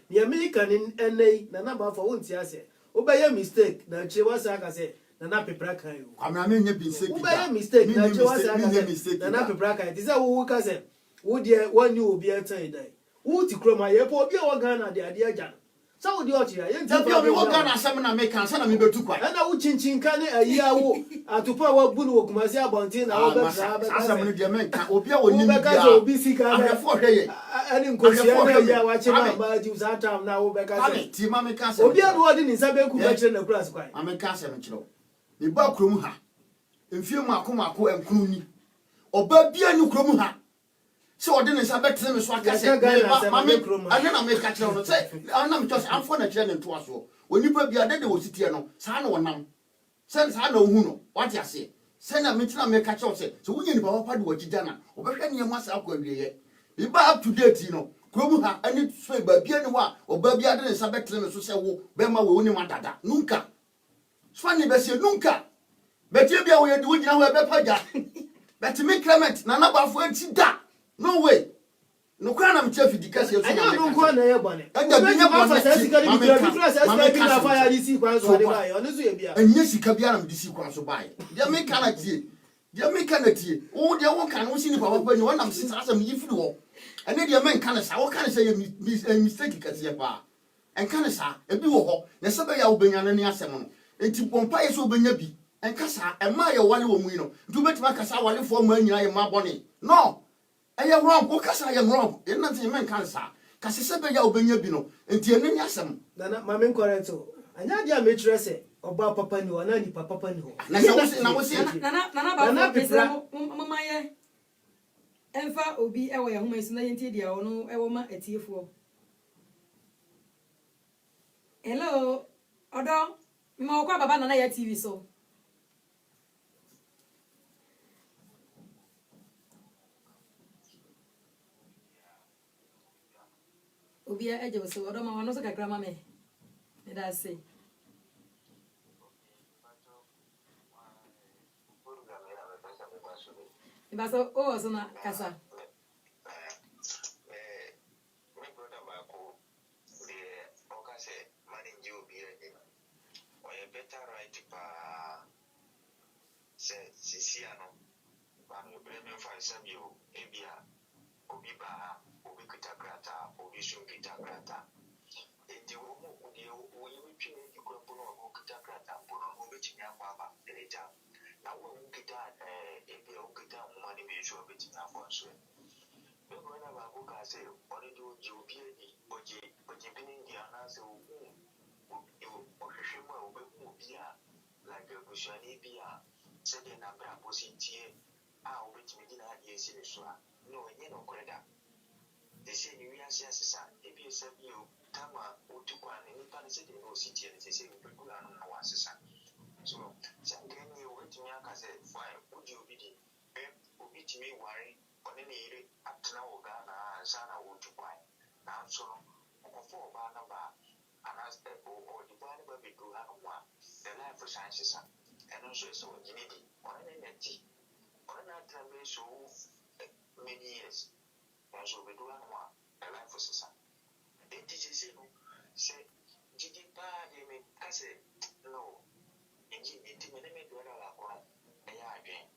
B: ni America ni enei na ba fo wonti ase obeye mistake na chewa sa aka se na pepra kan yo
C: amna me nya mistake
B: obeye mistake na chewa sa aka se na pepra kan ti se wo ka se wo de wani obi etan dai Uti kroma ye po bia wa Ghana de ade agya no sa wo de ochi ya ye
C: ntia bia wa Ghana asem na me kan sa na me betu kwa
B: na wo chinchin ka ne ayi awo atopa wa bu no kumasi abontin na wo be tra be
C: asem no de me kan obi a woni
B: bia ka so obi sika na
C: afefo hweye
B: ani nkosia na ya wa chima ba ji sa tam na wo be ka
C: se ti ma me kan se
B: obi a no odi ni sa be ku be kire na kura kwa
C: ma me kan se me kire ni ba krom ha mfie mako enkunu ni oba bia ni krom ha so odi ne sa betre me so akase ma me na me ka kire no say ana me just amfo na kire ne to aso onipa bia de wositie no sa na wonam sen sa na ohu no what ya say sen na me tena me ka kire say so wunye ni ba papa de wagida na obehwe ne yema sa akwa wieye bi ba up to date no krom ha ani so ba bia ni wa oba bia de ne sa betre me so say wo be ma wo ni wadada nunca so ni be se nunca betie bia wo ye de wo gina wo be paja bet me Clement na bafo anti da no way no kwa na mche fidika se so
B: anya no kwa na ye bone
C: anya binya
B: bone sa sika ni bia bifra sa sika bi na fa ya disi kwan so de ba ye ono so ye bia
C: anya sika bia na disi kwan so ba ye dia me kana tie wo dia wo kana wo sini papa ni wona msisa asem yifiri wo ene dia me kana sa wo kana sa ye mistake kase pa en kana sa ebi wo ho na se ba ya wo benya na ni asem no enti pompa ye so benya bi en kasa e ma ye wale wo mu yi no ndu betima kasa wale fo ma nyina ye ma bone no eye wrong ko kasa ye wrong e na tin men kansa kasa se be ya obenya bi no enti ene ni asem
B: na ma men correct o anya dia me kire se oba papa ni wana ni papa ni ho
C: na se wo se
A: na ba mama ye enfa obi ewo ye homa isu na yenti dia ono ewo ma atiefo hello odo mma kwa baba na ya TV so Obia eje wo so odo ma wano so kakra ma me. Me da say. Ibaso o so na kasa.
D: Better right Sisiano, Bang, Bremen for Sabio, Abia, Obiba, Obicutagrata, Obisukitagrata. In the woman would you repeat the Grampono, Okitagrata, Bono, which Yamaba, later. Now, when we get that, Abia Okita, money be sure of it in our first way. When I book, I say, only do you be but you been in the answer. Like a Bushani Bia, said the number of Bosintie, our which Medina is in the Swa, no, credit. They say you are Sassa, if you send you Tama or Tukan, any Panisity no city, and they say you could go on one Sassa. So, some game you wait to me, I said, fine, would you be the beat me worry on any up to now, Ghana, Sana would to buy. Now, so, for Banaba. And as the or the one we do have one, the life for sciences, and also so unity or an energy or an time so many years. And so we do have one, the life for society. It is say, did you buy him? I say, no, indeed, it may make one a yard game.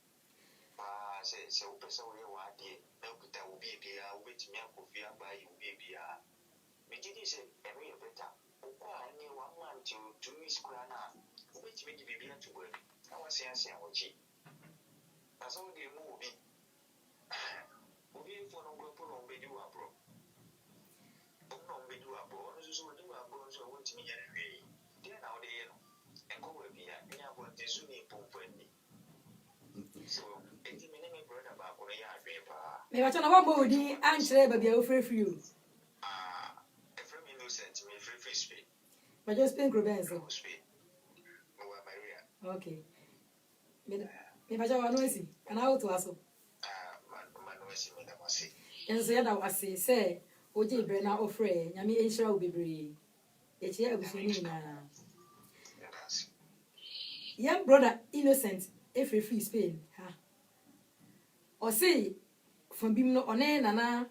D: Say, so, so we are dear, no, but that will be a which me could fear by you, baby. We did say, every better. Any 1 month to 2 weeks, which made you be to work. I was saying, that's all the movie. We for no group on Bedu Abro. No Bedu Abro, so do a bronze or what me anyway. Then now they and go with me. I want the Zuni Pope. So, 80 minutes brother about Korea paper.
A: Me wa chana wa bodi anchre ba bia o free free.
D: Free speed.
A: But just pink Rubenzo. Okay. Me ba jawa no esi. Ana auto aso. En so yada wase say oje bre na ofre nyame enhira wo bebre. Echi abusuni na. Young brother Innocent free Spain ha. O say from bim no one nana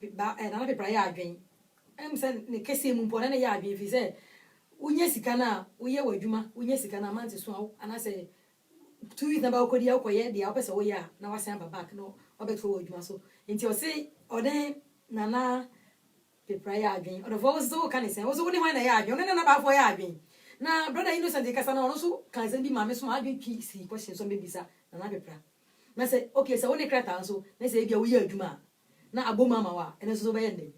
A: pepra ya adwen. Em say ne kese mu mpo na ya adwen fi say unye sika na uye wadwuma unye sika na manti so ana say 2 weeks na ba okodi akoye dia opese wo ya na wasan ba back no obeto wadwuma so nti o say ode nana pepra ya adwen o do so kan say wo so woni hwan na ya adwen na ba fo ya adwen na brother Innocent kasa na ono so kan say bi mame so ma adwen pi si question so be bisa nana pepra na say okay say woni krata so na say bia wo ya adwuma na aboma ma wa ene so be yende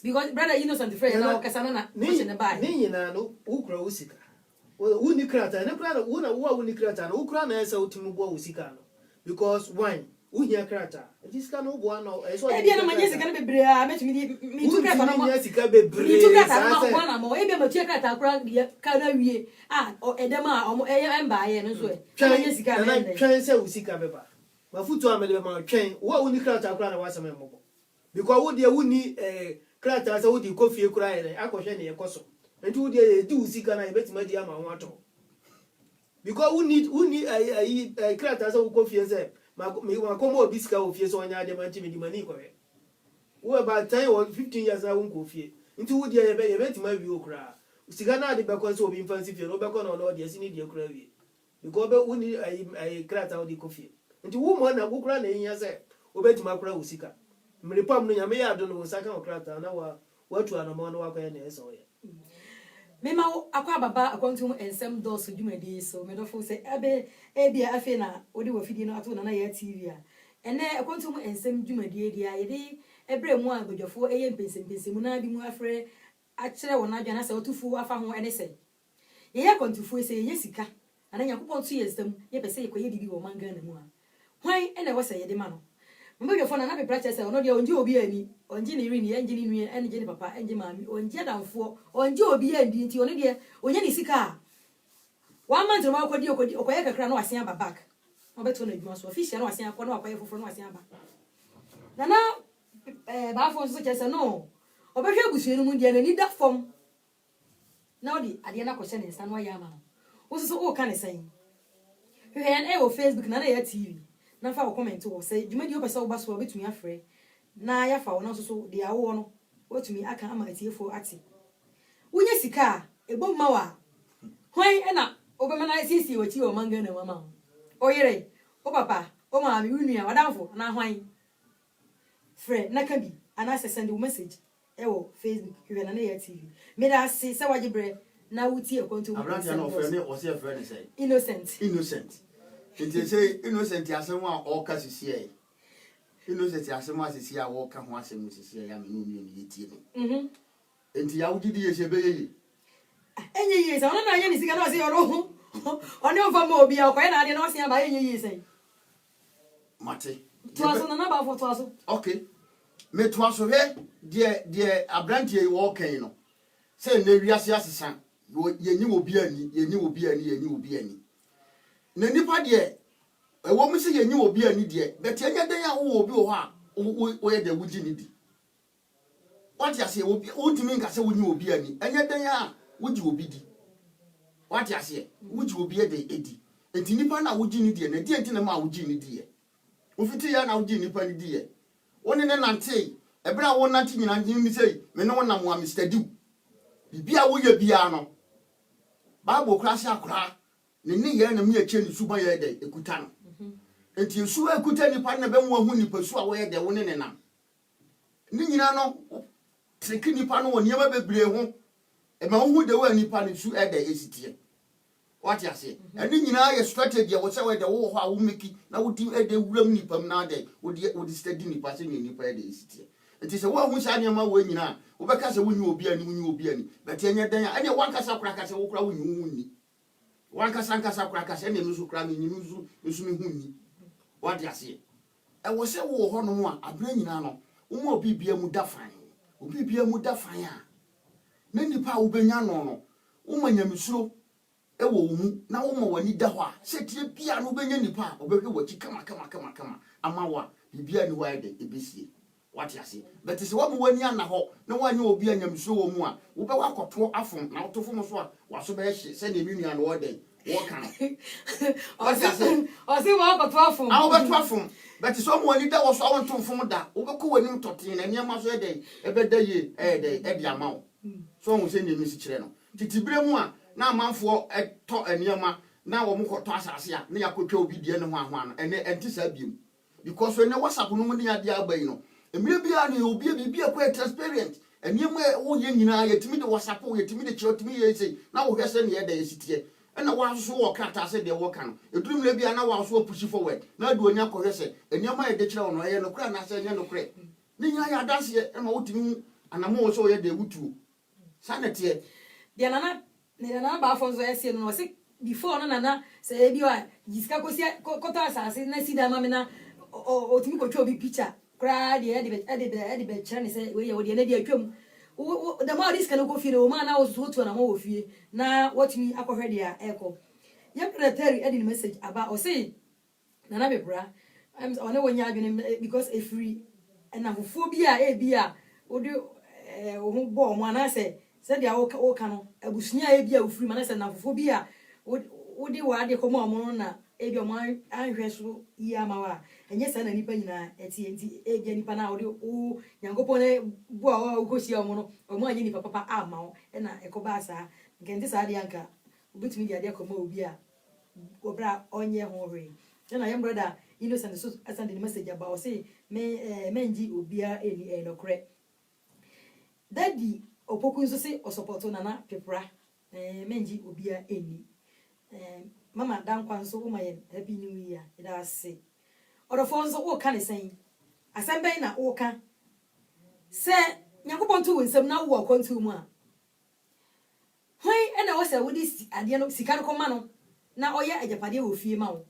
A: because brother Innocent friend na kasa na question na buy
B: ni nyina no ukura usika wuni krata na krata wona wo wuni krata na ukura na esa utimu bo usika no because one uhia krata disika no bo no eso
A: e bia na manye sika na bebre a metumi di mi tu krata na
B: manye sika bebre
A: mi tu krata na bo na mo e bia matu krata akura ka na wie o edem a o emba ye no so e manye sika na
B: twen se usika beba mafutu amede be ma twen wo wuni krata akura na wasem mo because wo de wuni krata sa wo di kofie kura ye akohwe ne yekoso enti wo de di usika na yebetima di ama ho ato because wuni krata sa wo kofie se ma komo obisika ofie so anya de manti di mani ko we wo about 10 or 15 years na wo kofie enti wo de yebetima wi okura usika na de bekon so obi fancy fie no bekon no no de sini de okura wi because be wuni krata wo di kofie enti wo mo na okura na yin se obetima kura usika mrepam no nyame ya do no saka okrata na watu anamo no wakwa na eso ye
A: mema akwa baba akwantum ensem dos dwumadi so me do fo se ebia afi na odi wafidi no ato na ya TV a ene akwantum ensem dwumadi dia yede ebre mu abodwofo eye mpensempensemu na bi mu afre akire wona adwa na se otufu afa ho ene se ye ya kwantufu se ye sika ana yakopon tu yesem ye pese ye koye bibi wo manga na mu a hwan ene wo se yede ma no mbodwo fo na be practice ono dia onje obi ani onje ni rini enje ni nue enje ni papa enje mami onje danfo onje obi ani nti ono dia onye ni sika one month ma okodi okoye kakra no asen aba back obeto na adwuma so official no asen akọ no akoye foforo no asen aba na ba fo so chese no obehwe abusua no mu dia na ni da fom na odi ade na kwose ne nsa no ya ama wo so wo ka ne san hwen e wo Facebook na ya TV na fa wo comment wo say dwumadi wo pese wo baso betumi afre na ya fa wo na so de awo no wotumi aka ama atiefo ate wonye sika ebom ma wa hwan e na obema na sisi wati o manga na mama o yere o papa o ma mi wunua wadamfo na hwan frɛ na ka bi ana send you message e wo Facebook hwe na ya TV me da se wajibre na wuti e kontu
C: Abraham na ofre ne o se frɛ ne say
A: innocent
C: It say innocent asem a o ka sisi e innocent asem a sisi a wo ka ho asem sisi e ya me no mi yetie no enti ya wugidi ye se be ye
A: enye sa ona na anya ni sika na o se yoro ho oni o fa mo obi a ko na ade na o se ba enye sai
C: mate
A: to aso na ba fo to aso
C: okay me to aso he de abrantie wo kan no say na wiase asesa yenyi obi ani na nipa de ewo mu se yenyi obi ani de beti anya den ya wo obi wo ha wo ye de wuji ni di what ya say obi utimi nka se wonyi obi ani anya den ya wuji obi di what ya say wuji obi e de edi enti nipa na wuji ni di na di enti na ma wuji ni di ofiti ya na wuji nipa ni di woni ne nante ebra wo nante nyina ni sei me ne wona mo Mr. Diu bibia wo ye bia no Bible krasi akra ne ni ye na me ache ni suba ye de ekuta no enti su ekuta nipa na be mo hu nipa su a wo ye de wo ne nam ni nyina no triki nipa no woni ma bebre ho e ma hu de wo nipa ni su e de esitie what you say and nyina ye strategy wo se we de wo ho a wo meki na wo di e de wuram nipa m na de wo di study nipa se nipa e de esitie enti se wo hu sha ne ma wo nyina wo be ka se wonyi obi ani but enye dan anya wankasa kura ka se wo kura wonyi wonni wankasa kura ka se ne musu kura ni musu mi hunni what you say e wo se wo ho no a abra nyina no wo obi bia mu da fan a na nipa wo benya no wo manyamsuro e wo mu na wo ma wani da ho a se tie bia no benya nipa obehwe wachi kama amawa bibia ni wa de ebesie what you say but se wo mu wani ana ho na wanya obi anyamsuro wo mu a wo be wakoto afom na wotofo mo so a waso be hye se ne nua no wo de wo kan what you say
A: o se wo wakoto afom
C: a wo be to afom but so mo wani da wo so awon tomfom da wo be ko wani totin na niam so de e be da ye e de amawo so wo se ne mi si kire no titibire mu a na amanfo eto eniema na wo mkoto asase a na yakotwa obi die ne ho no ene enti sa biem because when WhatsApp no mu dia dia abai no emire bia na obi bibia kwa transparent eniema wo ye nyina yetimi de WhatsApp wo yetimi de chotimi ye sei na wo hwese ne ye da yesitie ena wa so wo krata se de wo kan edurum le bia na wa so push forward na du onya ko hwese eniema ye de kire wo no ye no kra na se nye no kre ni nya ya dase ema wotimi anamo wo so ye de wutu sanete
A: dia na ba fo so ese no se before no na se bi wa jiska ko si ko ta asase na sida ma me na o timi ko twa bi picture kra de be kire ne se we ye wo de na de atwam the more this can go fie o ma na wo so to na mo wo fie na watimi akohwe de a eko ye predatory edi message aba o say na bebra I'm on wonya adwene because e free na phobia e bia wo de wo bo mo na se dia wo ka no abusunya e bia wo free ma na se na phobia wo de wa de ko mo na e bia mo anhwe so yi amawa enye sa na nipa nyina enti e bia nipa na wo de wo nyankopon ne bo a wo ko si o mo no o mo anye nipa papa ama wo na e ko ba sa nkenti sa de anka obetumi de ade ko ma obi a obra onye ho hwe na yam brother innocent so send the message about say menji obia eni enokre daddy opoku nso say o support na pepra menji obia eni mama dankwa nso wo maye happy new year ida say odofo nso wo ka ne sen asembe na wo ka se nyakopon to wonsem na wo akontu mu a hwan na wo se wo di ade no sika no koma no na oya ajapade wo fie ma wo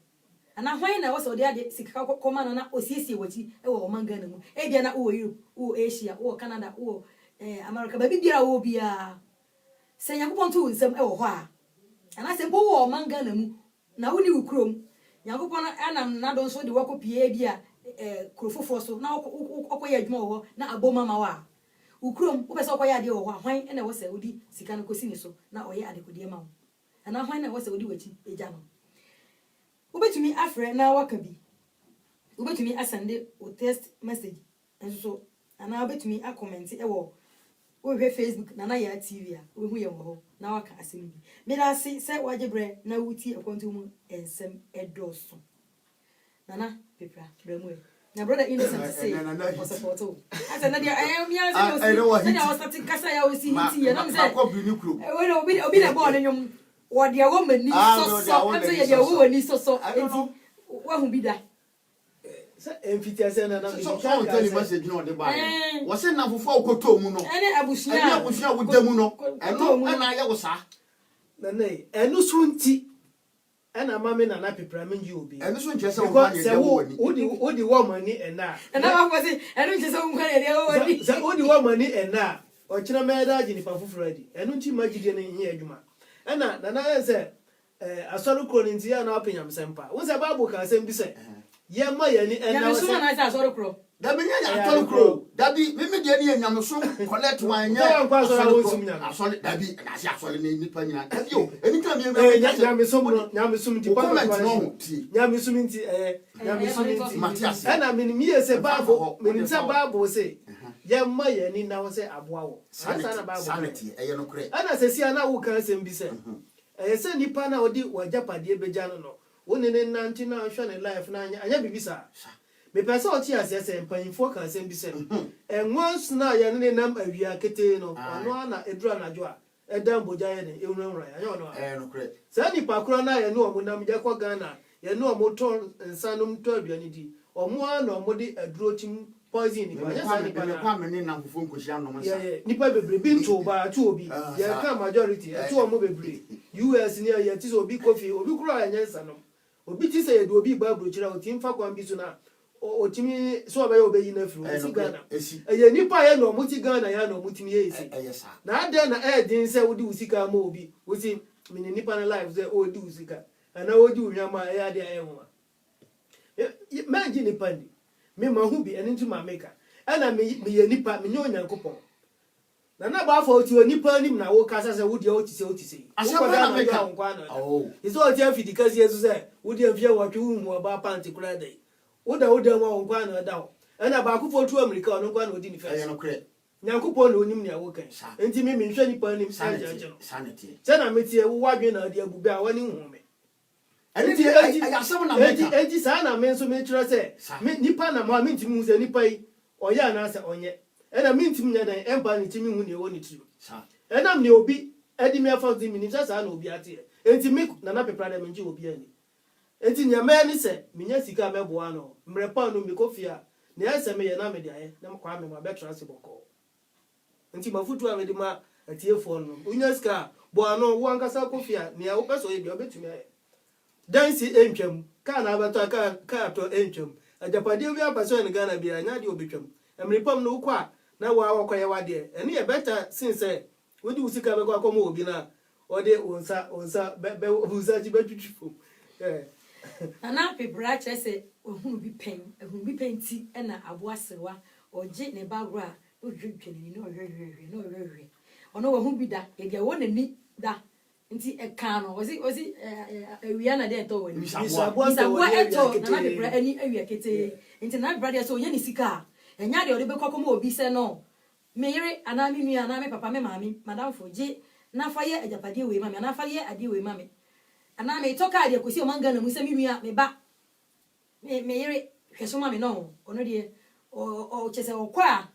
A: ana hwan na wo se wo di ade sika koma no na osiesie wachi e wo manga na mu e bia na wo Europe wo Asia wo Canada wo America ba bibia wo bia se nyakopon to wonsem e wo ho a ana se bo wo manga na mu na wo ni ukrom nyakopon anam na don so de wakopie bia krofofo so na okoye adwuma wo na aboma ma wa ukrom wo pese okoya ade wo hwan na wo se wodi sika no kosi ni so na oye ade kodie ma wo ana hwan na wo se wodi wachi eja no wo betumi afre na waka bi wo betumi asende o text message enso so ana wo betumi a comment e wo hwe Facebook na ya TV a wo hu ye wo ho na waka asemi bi me da se wajebre na wuti akonto mu ensem edoso nana pepra bremwe na brother innocent say for support o asa na dia mi asa no say na was starting kasa ya o si hiti ya na me say obi na ball nyom wo dia wo mani so asa ya dia wo wani so enti wa hu bi da
B: sa emfiti asa na na
C: so tell you message no de ba wo say na fofo okoto mu no
A: ene abushia
C: wo dem no eno na ya wo sa
B: na nei enu sunti ena mama na na pepra menji obi
C: enu so nche se wo kwa ye woni
B: odi wo mani ena
A: wa ko se enu nche se wo kwa ye wo wani
B: se odi wo mani ena o kina meda ji ni pa fufura di enu nchi magide ne hia adwuma ena na ya se asoro kro ni ntia na openyam sempa wo se bible ka sem bi se ye ma ye ni ena
A: wo se na se asoro kro
C: da be nya atoro kro da bi me de ne nyam so collect wan nya asole da bi na se asole ne nipa nyina da bi o anytime me
B: nyam sum ti pa nyam sum nti
C: Matias
B: ena me se bible me se bible se ye ma ye ni na wo se aboa wo asa na bible
C: sanity eye no kre
B: ana se sia na wo kan sem bi se se nipa na odi wajapade beja no woni ne nanti na hwa ne life na anya bibisa me pese o ti ase se mpanfo kan sem bi se enwons na ye ne nam awia kete no ono na edura na jo a edam boja ye ne ewurawura anya ono
C: no kre
B: se nipa kro na ye ne o munam je kwa Ghana ye ne o moton nsanum to aduani di omo na omo di aduro tim poison ni anya sa nipa na
C: kwa me ne na fofo nkohia no msa
B: nipa bebre bi nto ba tu obi ye ka majority etu omo bebre US ni ye ti so obi coffee obi kro anya nsanom obi ti se ye do obi ba bro kira o ti mfa kwa bi so na o timi so ba ye obeyi na fru si Ghana ye nipa ye no muti Ghana ya no mutimi ye isi na ade na din se wodi usika ma obi wosi mini nipa na life se o di usika ana o di unwama ya ade aye ho ma ji nipa ndi me ma hu bi eni nti ma meka ana me ye nipa me nyo Nyankopon na ba fa oti nipa nim na wo kasa se wodi o ti se
C: asaba na meka
B: iso o ti afidi kasi yesu se wodi afie watwe hu mu ba panti kura dai oda nwa onkwa na da ana ba ku fotu America ono kwa na odi ni face
C: no kre
B: Nyankopon na onim ne awo kan enti me nhwe nipa nim
C: sanity
B: se na metie wo wadwe na odi agubi a wani hu me
C: enti asaba na meka
B: enti sa na me nso me kire se nipa na ma me ntimi hu se nipa yi oya na se onye ena me ntimi nya dan empa ni timi hu ne wo ni tiri ena me obi edi me afa di mi sa na obi ate enti me na pepra da me nji obi ani enti nyama ni se minya sika meboa no mrepa no mi kofia na ese me ye na me dia ye na kwa me ma betra se boko enti mafutu a me di ma atiefo no unya sika boa no wo ankasa kofia ne wo peso ye bi obetumi aye dansi entwam ka na abeto ka to entwam ajapade wi abaso ne Ghana bia nya de obetwam mrepam no kwa na wa wakoye wade ene ye better since wodi usika be kwa komo obi na ode onsa be usa ji betwitwifo
A: ana pepra chese ohun bi pen ti na aboa sewa oje ne bagro a odwedwene ni no hwehwe ono ohun bi da e dia wona ni da nti e kan no ozi awia na de to woni
B: bisaboa
A: eto na pepra ani awia kete nti na brother so ye ni sika enya de ode be kwakomo obi se no me yere ana mi nua ana me papa me mami madam foje na fa ye ajapade we mami ana fa ye ade we mami ana me toka de kosi o manga na mu se mi nua me ba me yere hweso mami no ono de o chese o kwa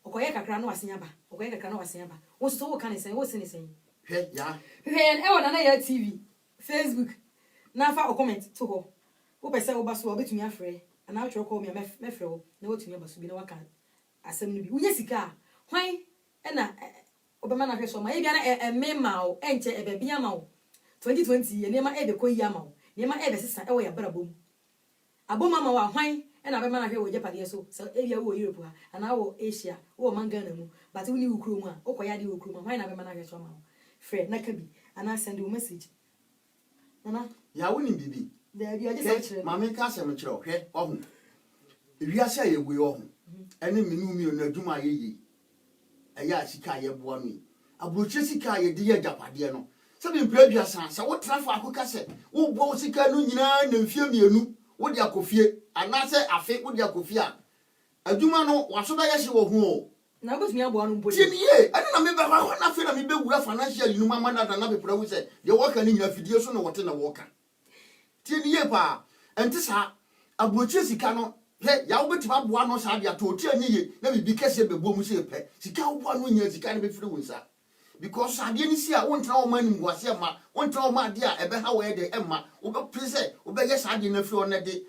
A: okoye kakra no wasenya ba okoye kakra no wasenya ba wo so wo kan sen wo sen sen
C: hwe ya
A: e wona na ya TV Facebook na fa o comment to ho wo pese wo ba so obetumi afre ana wo call me me frɛ wo na wotumi abaso bi na waka asɛm no bi unya sika hwan na obema na hwɛ so ma ye bia na mema o enche ebe bia ma o 2020 ye nema ebe koyi ama o nema ebe sesa ewo ya brabom aboma ma wa hwan na bema na hwɛ wo japade so ebia wo Europe ha ana wo Asia wo manga na mu but woni ukuro mu a okoya de ukuro mu hwan na bema na hwɛ so ma o frɛ na ka bi ana send you message nana
C: ya woni bibi
A: da bia je sa kire
C: mama ka asɛm kire hwɛ ohun ewiase ye we ohun ene menu mi onu adwuma ye ɛyɛ sika yɛ boa no abroche sika yɛ de yɛ japade no sɛ be mpra duasa sa wo trafa akoka sɛ wo bo sika no nyina na mfie mienu wo de akofie anase afe wo de akofie a adwuma no waso da yɛ hye wo ho
A: na go tumi aboa no mpo
C: tie nie ɛne na me ba ho na fe na me bewura financial no mama na na bepra wo sɛ de wɔka ne nyina fidie so na wɔte na wɔka tie nie pa enti sa abroche sika no he ya wo betima boa no sa dia to tie nye na bibi kese bebo mu se pɛ sika wo boa no nya sika ne be firi wo nsa because ade ni si a wontra wo mani mbuase ma wontra wo ma ade a ebe ha wo ye de emma wo be prese wo be ye sa ade na firi one de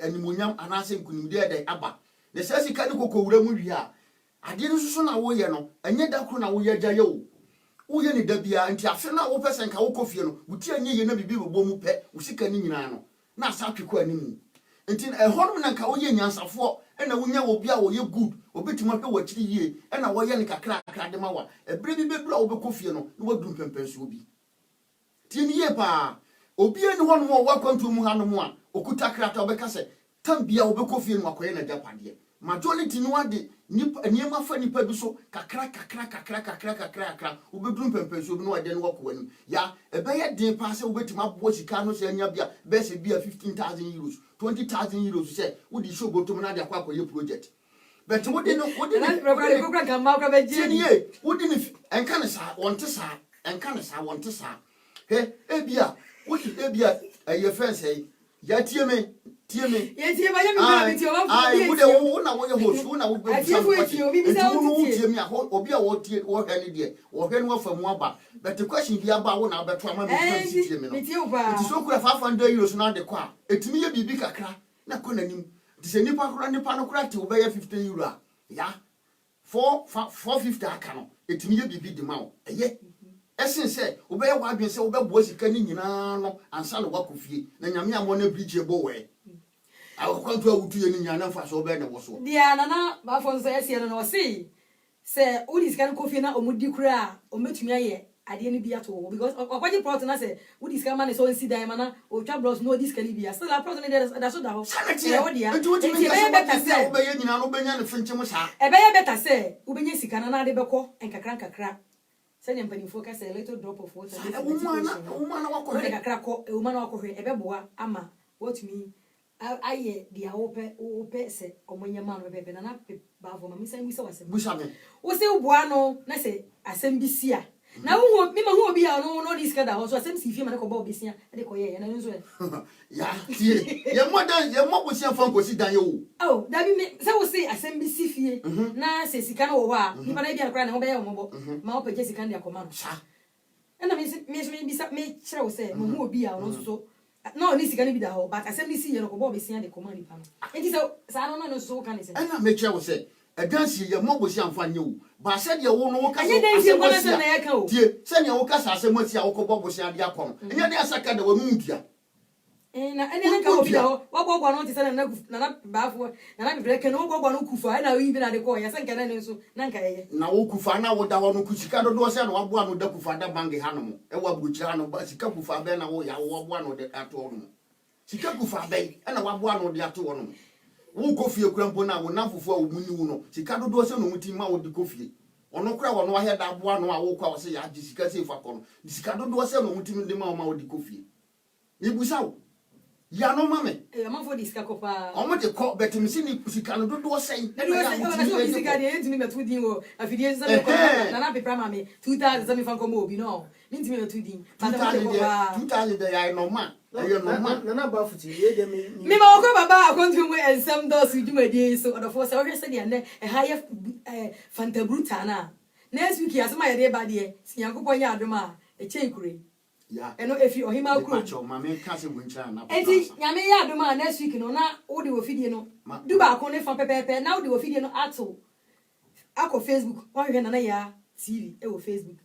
C: animonyam anase nkunimde de aba ne sa sika ne kokowura mu wi a ade ni so na wo ye no enye da kro na wo ye gya ye wo ye ni da bia nti afi na wo pese nka wo kofie no wo tie nye ye na bibi bebo mu pɛ wo sika ni nyina no na sa twekɔ animu nti ehonum na nka wo ye nyansafo ena wo nya wo bia wo ye good obetima hwe wachiri yie ena wo ye ne kakra kakra de ma wa ebre bi bebra wo be kofie no no wadum pempenso obi tie ni ye pa obi eni honum wo wakwantu mu hanom a okuta krata obeka se tambia wo be kofie no akoye na japade majority no ade nipa fa nipa bi so kakra obedum pempenso obi no ade no wakowani ya ebe ye den pa se obetima bo sika no se anya bia be se bia 15,000 euros 20,000 euros say wo di show botom na de akwakoye project but wo di no
A: program kan ma be je
C: ni wo di ni enka ne sa wonte sa he ebia wo di ebia eye fence ya tie me
A: ye tie ba ye mi na bi tie o
C: ai wo de wo na wo ye host wo na wo be
A: tie obi bi sa wo
C: tie me a obi a wo tie wo hwe ni de wo hwe no afa mu aba but the question bi aba wo na beto ama me tie me no
A: mi tie o ba
C: it is so kura 500 euros na de kwa etimi ye bibi kakra na ko nanim ti se nipa no kura te wo be ye 50 euro a ya 450 aka no etimi ye bibi de ma wo eye esen se wo be ye wa adwen se wo be bo sika ni nyina no ansa le wakofie na nyame amo na bridge ebo we akwantu awutu ye ni nyana fa so be ne wo so
A: dia na ba fon so ese no se udi sika no kofie na omudi kura ometumi aye ade ni bia to because okwaje plot na se udi sika man so nsi dan mana o twa bros no udi sika ni bia still a plot ni da so da ho
C: e wo dia enti be beta se wo be ye nyina no be nya ne finchim sa
A: e be ye beta se wo be nya sika na ade bekọ enkakra se ne mpani focus a little drop of water
C: woman wakọ he
A: kakra ko woman wakọ he e be boa ama what me aye dia ope se omonya man no be na ba fo ma mi se wase
C: busha me
A: wo se boa no na se asem bi sia na wo mi ma hu obi a no dis kada ho so asem si fie ma ne ko ba obi sia e de ko ye na nso
C: ya tie ye mo bosia fa nkosi dan ye wo
A: oh da bi me se wo se asem bi si fie na se sika no wo a ni pa na bia kra na wo be ye wo mo ma wo pe je sika ndia ko ma no
C: sa
A: na me bisa me kire wo se mo hu obi a no so no ni sika ni bi da ho but asem bi si ye no ko ba obi sia de ko ma ni pa no enti se sa no so kan se
C: na me kire wo se adansi ye mo bosia fa nye wo ba se de wo no wo ka so tie se ne wo ka sa asem asi a wo ko bo bosia de akọ no enya de asaka da wo mu ntua
A: na ene hanka obi da ho wo gbogbo no ti se na baafo na breke no wo gbogbo no kufa na wi bi na de ko ya se nka na ne so na nka ye
C: na wo kufa na wo da wo no kusika do do se na wo boa no da kufa da bangi hanom e wa buruchira no ba sika kufa be na wo ya wo boa no de ato no sika kufa be e na wo boa no de ato no wo kofie kurampo na wo na fufu a wo muni wo no sika do do se no muti ma wo de kofie ono kura wo no ahia da boa no a wo kwa wo se ya sika se fa ko no sika do do se no muti de ma wo de kofie ni busa wo ya no mame
A: ma fo diska ko pa
C: o mo de ko betim si ni sika no do do sen
A: na ya sika de enti mi metu din wo afidie se me ko na pepra mame 2000 se me fa ko mo obi no ni enti mi metu din
C: ba da ko pa 2000 de ya no ma ayo no ma
B: na ba futi ye de
A: mi ma ko baba akontu mo ensem do su djuma die so odofo se wo hwe se de ne e high fanta bruta na next week ya se ma ye de ba de siyankopon ya adoma e chenkure
C: ya
A: eno efi ohima kru
C: pacho mame ka se buncha na pa
A: enti nyame ya adoma next week no na wo de wo fidie no du ba ko ne fa pepepe na wo de wo fidie no ato akọ Facebook wo hwe na ya TV e wo Facebook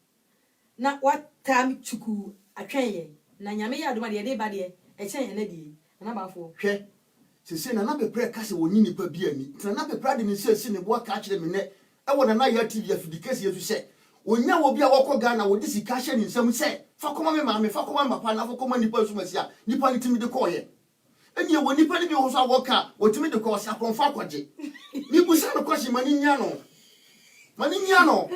A: na what time chuku atwen na nyame ya adoma de ba de e chen na die na ba fo
C: hwe se na bepre ka se woni nipa bi ani na bepre de ne se ne bo ka kire me ne e wo na ya TV afidikesi yesu se onya wo bi a wokọ Ghana wo disi ka hye ni nsem se fa koma me maame fa koma papa na fa koma nipa su masia nipa ni timi de koye eni wo nipa ni bi ho so awoka wo timi de ko sa konfa kwaje ni busa no kwashi mani nya no mani nya no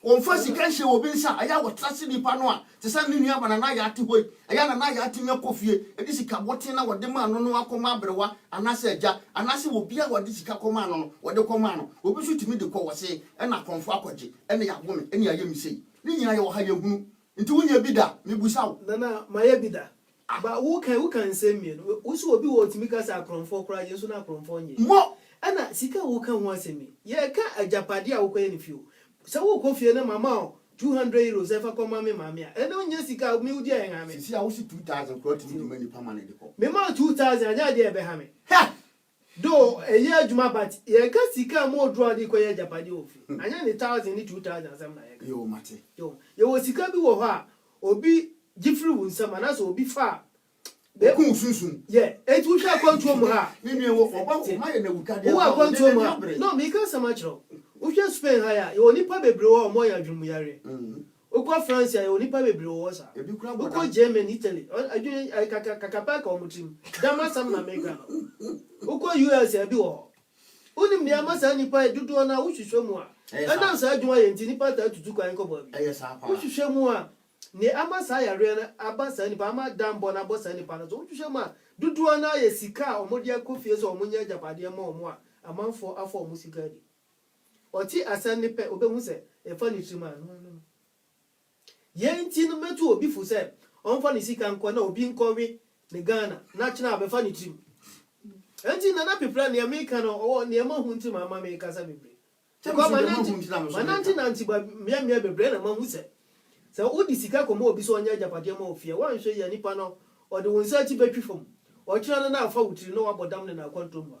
C: on fa sika hye obi nsa aya wo trase nipa no a te sa ne nua bana na ya ate hoi aya na ya ate nya kofie edi sika bote na wode ma no no akoma abrewa anase agya anase obi a wode sika koma no wode koma no obi so timi de kɔ wose e na konfo akɔgye e na ya gome e na ya misei ni nyina ye wo ha yehunu nti wunya bi da me busawo
B: na maye bi da ba wo kan sɛ mie no wo so obi wo timi ka sa akronfo kora yesu na akronfo nye
C: mo
B: ana sika wo kan ho asɛmi ye ka ajapade a wo kɔ ne fio sɛ wo kɔ fie na mama 200 euros efa kɔ mama mama a ɛna onye sika mi udi ayen ame
C: sisi a wo si 2000 kro timi di mani pama ne de kɔ
B: me ma 2000 anya de ebe ha me
C: ha
B: do eye adwuma but ye ka sika mo draw de kɔ ye ajapade ofi anya ne 1000 ni 2000 asɛm na ye
C: yo mate
B: yo ye wo sika bi wo hɔ a obi gifri wo nsɛm na so obi fa
C: be ku sunsun
B: ye etu hwa kwantuo mu ha
C: ni ni wo oba ma ye na wuka de
B: wo akwantuo mu ha no me ka sama kyerɛ wo hwɛ Spain ha ya ye oni pa bebre wo mo ya dwum yare okwa France ya ye oni pa bebre wo sa
C: ebi kura
B: okwa Germany Italy adwun kakapa ka omutim dama sam na America no okwa US ya bi wo onim ne amasa nipa dudu na wo hwehwɛ mu a ɛna sa adwuma ye nti nipa ta tutu kwan kɔ ba bi
C: eye sa pa
B: wo hwehwɛ mu a ne amasa ya re na abasa nipa ama dambo na bosa nipa no so wo hwehwɛ mu a dudu na ye sika omodi akofie so omunya japade ma omo a amanfo afọ omu sika di oti asan ne pe obehu se e fa ni trima no ye nti no metu obi fu se on fa ni sika nko na obi nkowe ne Ghana na china abe fa ni trim enti na pepla ne America no o ne ma hu nti mama me kasa bebre ko mananti ba mia bebre na ma hu se odi sika ko mo obi so onya japade ma ofie wan hwe ya nipa no o de wonsa ti betwi fom o chira na afa wutiri no wabodam ne na kwantom ba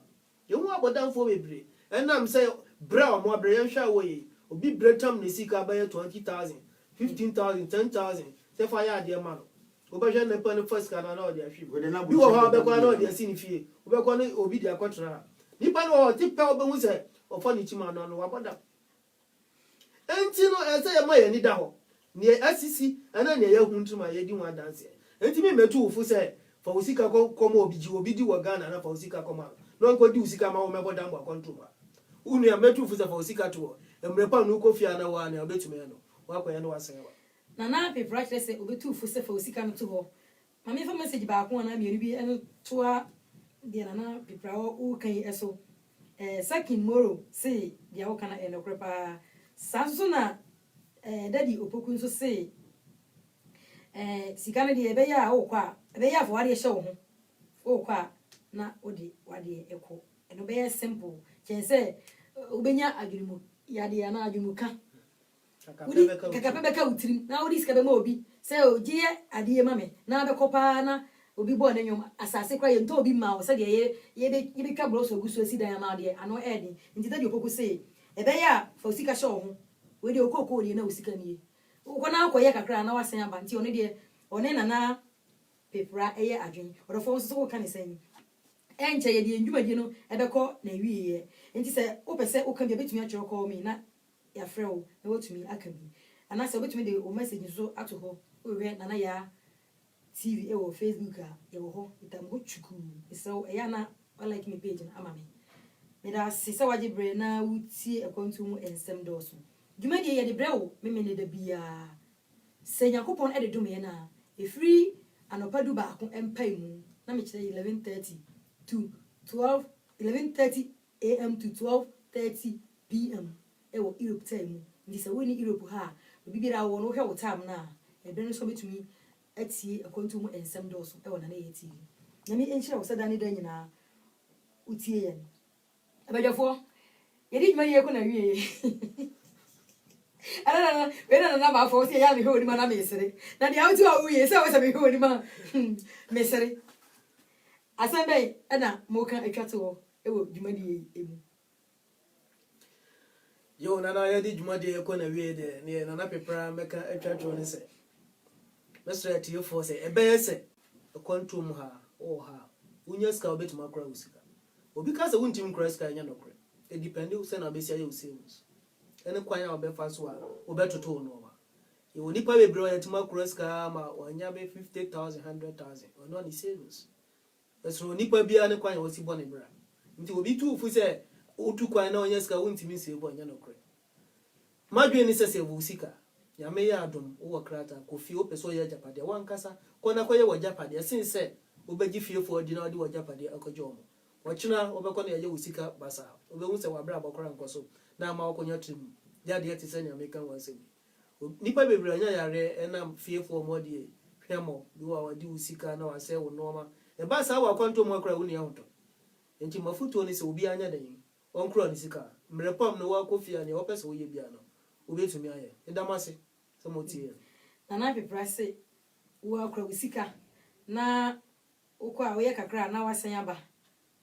B: ye hu abodam fo bebre enam se bra mo abre yan hwa wo ye obi bretam ne sika ba 20,000 15,000 10,000 se fa ya de ma no oba hwe ne pa ne first kana na o de ahwi bi wo ha be kwa na o de asi ni fie obe kwa ne obi de akotra ni pa no o ti pa obe hu se o fa ni chima no no wabodam enti no ese ye ma ye ni da ho ne asisi ana ne ye hu ntuma ye di wa dance enti me metu ufu se fa usika komo obi di wa Ghana na fa usika koma no nko di usika ma wo mebodam ba kontuma unu ya metu ufu se fa usika to emrepa no ko fia na wa na obetume no wa kwa ya no wasewa
A: na pepra kire se obetu ufu se fa usika no to ho mama fa message ba ko na mienu bi eno toa de na pepra wo kan eso sakin moro se dia wo kana eno krepa sanso na daddy opoku nso se sika no de ebe ya wo kwa ebe ya fo wade hye wo ho wo kwa na odi wade eko eno be simple chen se obenya adwumu yade ya na adwumu ka kakapebeka utrim na odi sika be ma obi se ogie ade ma me na be kopa na obi bo na nyom asase kwa ye nto obi ma wo se de ye be ka bro so gusu asi dan ma de ano edi nti daddy opoku se ebe ya fo sika hye wo ho we de okoko de na usika nie ukona akoye kakra na wasen aba nti one de one na pepra eye adwen odofo so so kan sen enche ye de ndwumadi no ebekọ na wiye nti se opese okan bi betumi a call me na ya frɛ na wotumi aka bi ana se betumi de o message so ato ho owe na ya TV e wo Facebook a ye wo ho itam go chuku so eya na like me page na ama me da se waje bre na wutie ekontu mu ensem doso dwumadi ye de brewo memene da bia se yakopon e de dume na e free anopadu ba ko empai mu na me kire 11:30 to 11:30 am to 12:30 pm e wo Europe time ndi se woni Europe ha bibira wo no hwe wo time na e be no so betumi atie ekontu mu ensem doso e wo na ye TV na me enchira wo sada ne da nyina utie ye abadafo ye di dwumadi ye ko na wie ana na ba fo se ya me ho ni ma na mesere na dia uti wa uye se wa se me ho ni ma mesere asembe ana mo kan etwato e wo dwumadi emu
B: yo na ya di dwumadi e ko na wie de ne na pepra meka etwato ne se mesre tie fo se ebe se kontum ha o ha unya ska obetuma akra usika obi ka se wuntim kra ska nya no kra e depend se na besia ye usemus ene kwanya obefa so a obetoto no ba e woni pa bebre o yatima cross ka ma wanya be 50,000 100,000 ono ni savings eso ni pa bia ne kwanya wosi bone bra nti obi tu fu se otu kwanya na onya ska wontimi se bo nya no kre madwe ni sese wusika ya me ya adom wo krata ko fie opeso ya japade wankasa kona koye wo japade sinse obeji fie fo di na odi wo japade akojo mo wochina obekọ na ye wusika basa obehu se wabra abokora nkoso na ma okonya trim ya de ti se ni American wanse nipa bebre anya yare enam fie fo mo die hwemo bi wa wadi wusika na wase wo noma e ba sa wa kwanto mo akora wo ne ahunto enti mafuto ni se obi anya den onkro ni sika mrepom no wa kofia ne opese wo ye bia no obetumi aye ndamase so motie
A: na na peprase wo akra wusika na ukwa wo ye kakra na wasan aba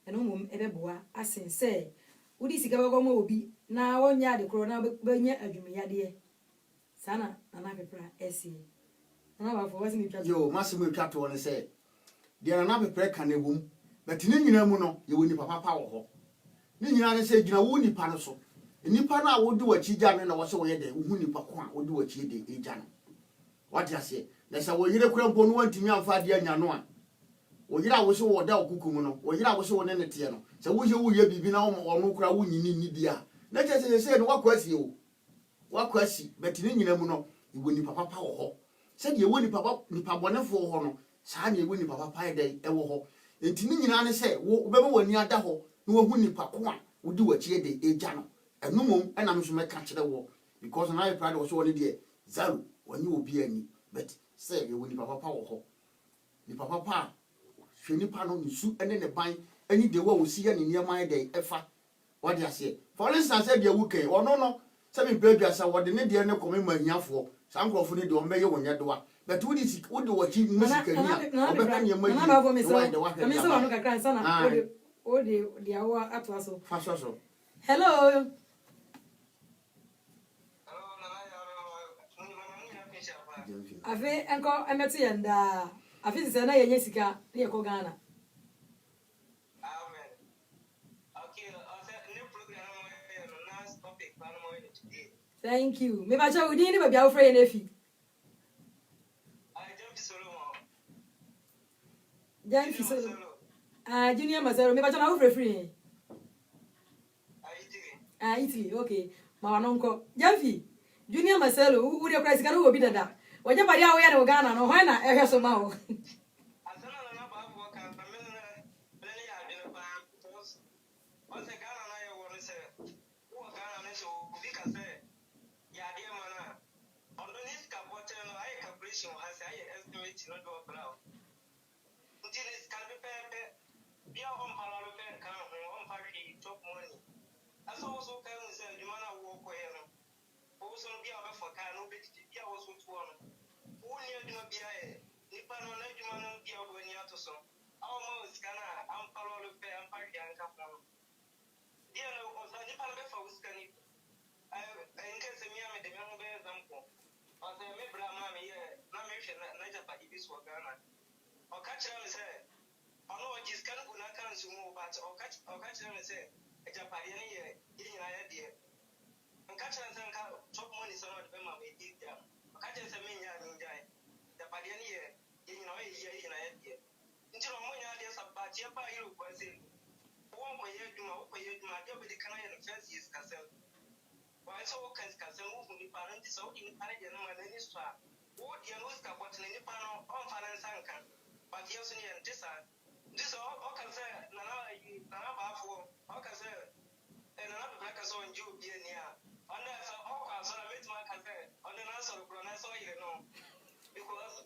A: eno mum ebeboa asense wodi sika bego mo obi na wonya de kro na benya adwumiyade sana na pepra esi na ba fo wasi mi twa
C: yo masimo twa to ne se de na pepra ka na ebum but ni nyina mu no ye woni papa wo ho ni nyina ne se gyina wo nipa no so nipa na wodi wachi gya no na wo se wo ye de hu nipa ko a wodi wachi de egya no wadi ase na se wo yire kura mpo no wantimi amfa de anya no a wo yire a wo se wo da okukum no wo yire a wo se wo ne ne te no se wo ye wo ye bibi na wo no kura wo nyini ni bia na je se no wakwasi o wakwasi but ni nyina mu no iwo nipa papa wo ho se de wo nipa bonefo ho no saa na ewo nipa papa de e wo ho enti ni nyina ne se wo beba wani ada ho na wo hu nipa ko a wodi wachi de egya no enumom ena me so me ka kire wo because na I pride wo so woni de zero wani obi ani but say ewo nipa papa wo ho nipa papa hwe nipa no nisu ene ne ban ani de wo si ya ne niamai de efa wadi ase for instance say de wuke ono no say me baby asa wodi ne de ne komi mahiafo san krofo ne de o meye wonya doa but wodi wachi musikania obeka ne mayi
A: na ba fo me so me so no kakra sana odi awa atwa so
C: faso so
A: hello afi enko emetu yenda afi se na yenye sika na yeko Ghana
D: amen okay new program no last topic plan mo today
A: thank you me ba cha udi ni ba bia wo frɛ na fi Jan fi so junior Mazero me ba cha na wo frɛ Italy okay ma wa nonko Jafi junior Marcelo u de price kan wo bi dada waje bari awo ya de Ghana no hwan na ehwe so ma wo
D: asana na ba bo ka pamela na ya de ba pos o se Ghana na ye wo se wo Ghana na so bi ka se ya de mana on the list ka bote no ai calculation has ai estimate no do brown until is can be pepe bia on paralo pe kan on party top money aso so kan se di mana wo ko ye no so bia ba for kan no be bia wo so to no woni aduma bia e nipa no na aduma no bia wo ni ato so aw ma skana am paralo pe am party an ka fo bia no o sa nipa no be fa uskani en ka se mi ame de me ho be example o se me bra ma me ye na me hwe na japa ibi so Ghana o ka kira me se ono o jiskan ku na kan su mu ba o ka kira me se japa ye ne ye nyina ye de nka kira se nka top money so no de ma me di dia o ka kira se me nya ni jai japa ye ne ye nyina o ye nyina ye de nti no mo nya de sa ba je ba yiro ko se wo ko ye duma wo ko ye duma de be de kana ye no first years ka se wa so wo kan ka se wo hu ni parent so ni parent ye no ma ni so a wo de no ska bot ni pa no on faran sanka ba ye so ni en disa o kan se na ba fo o kan se na ba ka so nju bi ni a onda so o ka so na metima ka se onda na so bro na so ile no because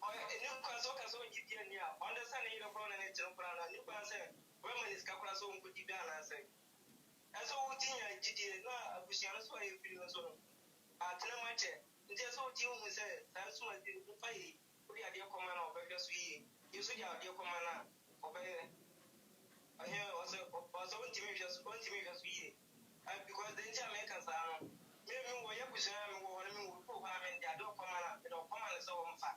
D: o ni ka so nju bi ni a onda sa ni ile bro na ne tiro bro na ni ba se women is ka kura so nku di bi ana se eso utinya jidi na abusiano so e fili no so no atena mache nti eso uti hu se san so ma di fa yi uri ade ko ma na obehwe so yi yesu di ade ko ma na obe ahe oso ntimi hwe so yi because the nti American sa no me wo ye busia me wo me wo ko ha me di ade ko ma na de ko ma na so wo mfa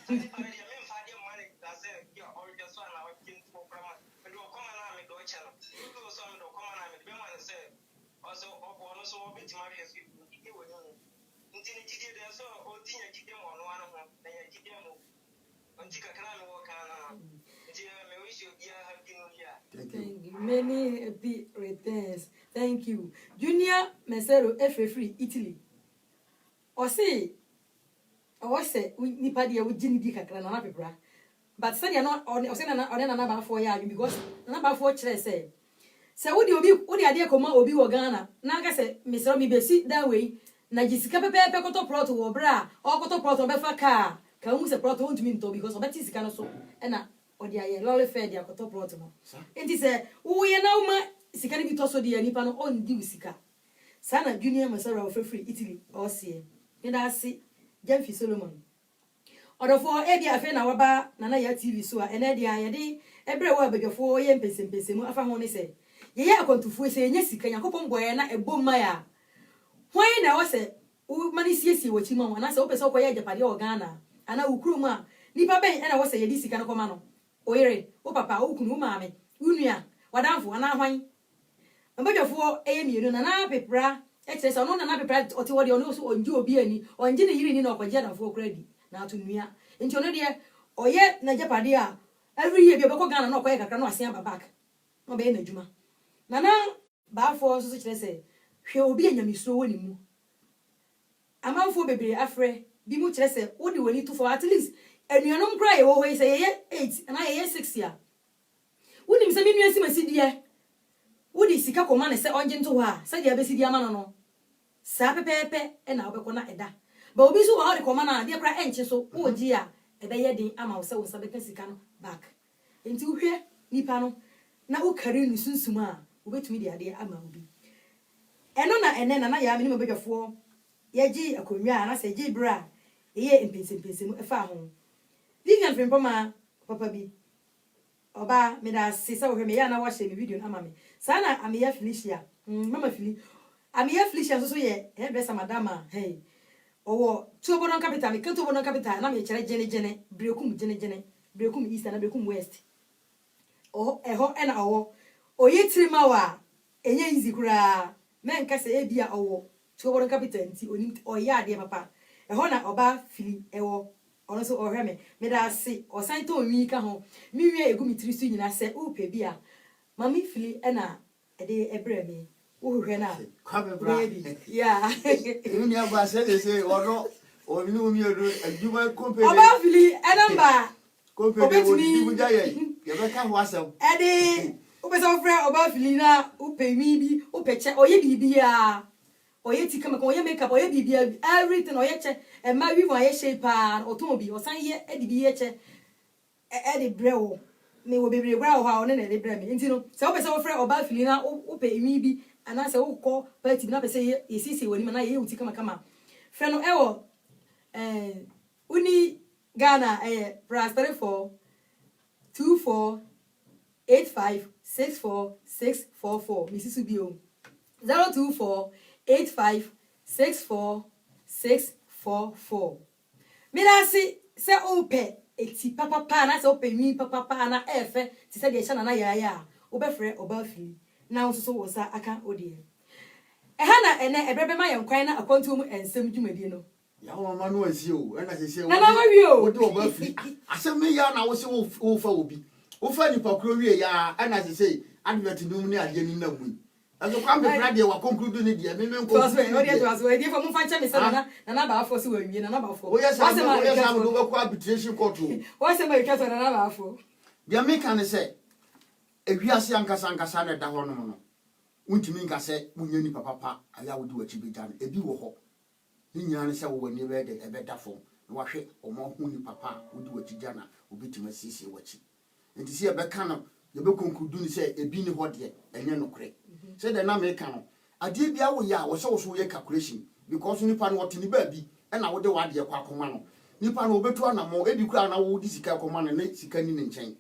D: ati pa de me mfa de ma ne da se ya o de so na o kin ko prama me do ko ma na me do chelo do so me do ko ma na me be ma ne se oso obo no so wo beti ma hwe so yi wo ni nti ni jide de so o tinya jide mo no ano ho na ya jide mo nti kakra me wo kana nti me wish you be happy new year
A: thank you many happy returns Thank you. Junior Mesero free Italy. Or say nipa dia wo gini di kakra na pepra. But say they not or say na number 4 ya because number 4 kire say wo di ade koma obi wo Ghana na ka say mesero mi besi that way na jisika pepe koto plot wo bra o koto plot o be fa ka hu se plot won't mean to because obeti sika no so e na odi aye lolly fair dia koto plot no enti say wo ye na uma sika ni bi to so dia nipa no on di sika sana Junior Mesero wo free Italy o see e da see Jamfi Solomon odofo e dia afa na waba na ya TV so a ene dia ye de ebre wo abadwafo ye mpesempese mu afa ho ne se ye akontufu se nya sika yakopon boye na ebomma ya hwan na wo se wo mani siesie wo chima wana se wo pese okoye Japade o Ghana ana ukuru mu a nipa ben e na wo se ye di sika no koma no oyere wo papa wo kunu maame unua wadanfo ana hwan abadwafo e ye mienu na pepra ekire se ono na pepra oti wode ono so onji obi ani onji ne yiri ni na okoje danfo kredi na atunua enti ono de oye na Japade a every year bi obeko Ghana na okoye kakra na asen back no be na adwuma na baafo so kire se hwe obi anyamiso woni mu amanfo bebre afre bi mu kire se wodi wani to for at least anuanom kra ye wo ho se ye 8 na ye 6 ya woni mse mi nua simasidi wodi sika koma ne se onje nto ha se dia besidi ama no sa pepepe e na obeko na eda ba obi so wa de koma na dia kra enche so oji a ebe ye din ama wo se wo sa beka sika no back enti uhwe nipa no na wo kare nu sunsum a wo betumi de ade ama obi eno na ene na ya me ni mabedwafo ye gi akonwa na se gi bra ye empensempensem mu efa ho Vivian Frimpoma papa bi oba me da sisa wo hwe me ya na wa share me video na ama me sana Amiya Felicia mama Fili Amiya Felicia so ye hairdresser madama hey owo Tuobonon capital me kanto Tuobonon capital na me kire jene brekum east na brekum west eho ena owo oye trima wa enye easy kura men kase ebia owo Tuobonon capital nti onim oya ade papa eho na oba Fili ewo ono so ohwe me da se osan to nwi ka ho mi wie egu mi tiri so nyina se upe bia mami Fili ena ede ebre me wo hwe na
C: baby
A: yeah
C: even ya ba say ono oni umi odo aduma company
A: oba Fili enamba
C: company wo di buja ye be ka ho asem
A: ede upe so frɛ oba Fili na upe mi bi upe che oye bibia oye tika me ko oye makeup oye bibia everything oye che e ma wi wa ye shape an oton bi osan ye edi bi ye che e de brewo me wo bebre bra wo ha one na de bre me enti no se wo pese wo frɛ oba Fili na upe mi bi ana se wo ko party na pese ye sisi woni na ye utika kama frɛ no ewo uni Ghana +34 24 85 64 644 Mrs. Bio 024 85 64 644 Mirasi se ope eti papa na se ope mi papa na efe ti se de hya na ya obefre oba Fili na nso wo sa aka odie eha na ene ebrebe ma ye nkwan na akwantu mu ensem dwumadi no
C: ya wo mama no asi o ena se
A: na na wi o
C: wo de oba Fili asem me ya na wo se wo fa obi wo fa nipa kro wie ya ena se advert num ni ade ni na mu aso kwa me brade wa conclude ni dia me nko
A: so no dia to aso e dia fa mu fa cha me se na ba afo se wa wie na ba afo
C: wo ya sa do go arbitration court
A: wo se ma ikato na ba afo
C: dia me kan se ewiase ankasa na da ho no no untimi nka se munya ni papa aya wo di wachi beta ebi wo ho ni nyane se wo wani be de ebe da fo na wa hwe o mo hu ni papa wo di wachi jana obitima sisi wachi enti se ebe kan no ye be conclude ni se ebi ni ho de enye no kure se de na me kan no ade bia wo ya wo so ye calculation because nipa no wotini ba bi e na wo de wa de kwa akoma no nipa no obetu anamo edi kura na wo di sika akoma no na sika ni ne nchen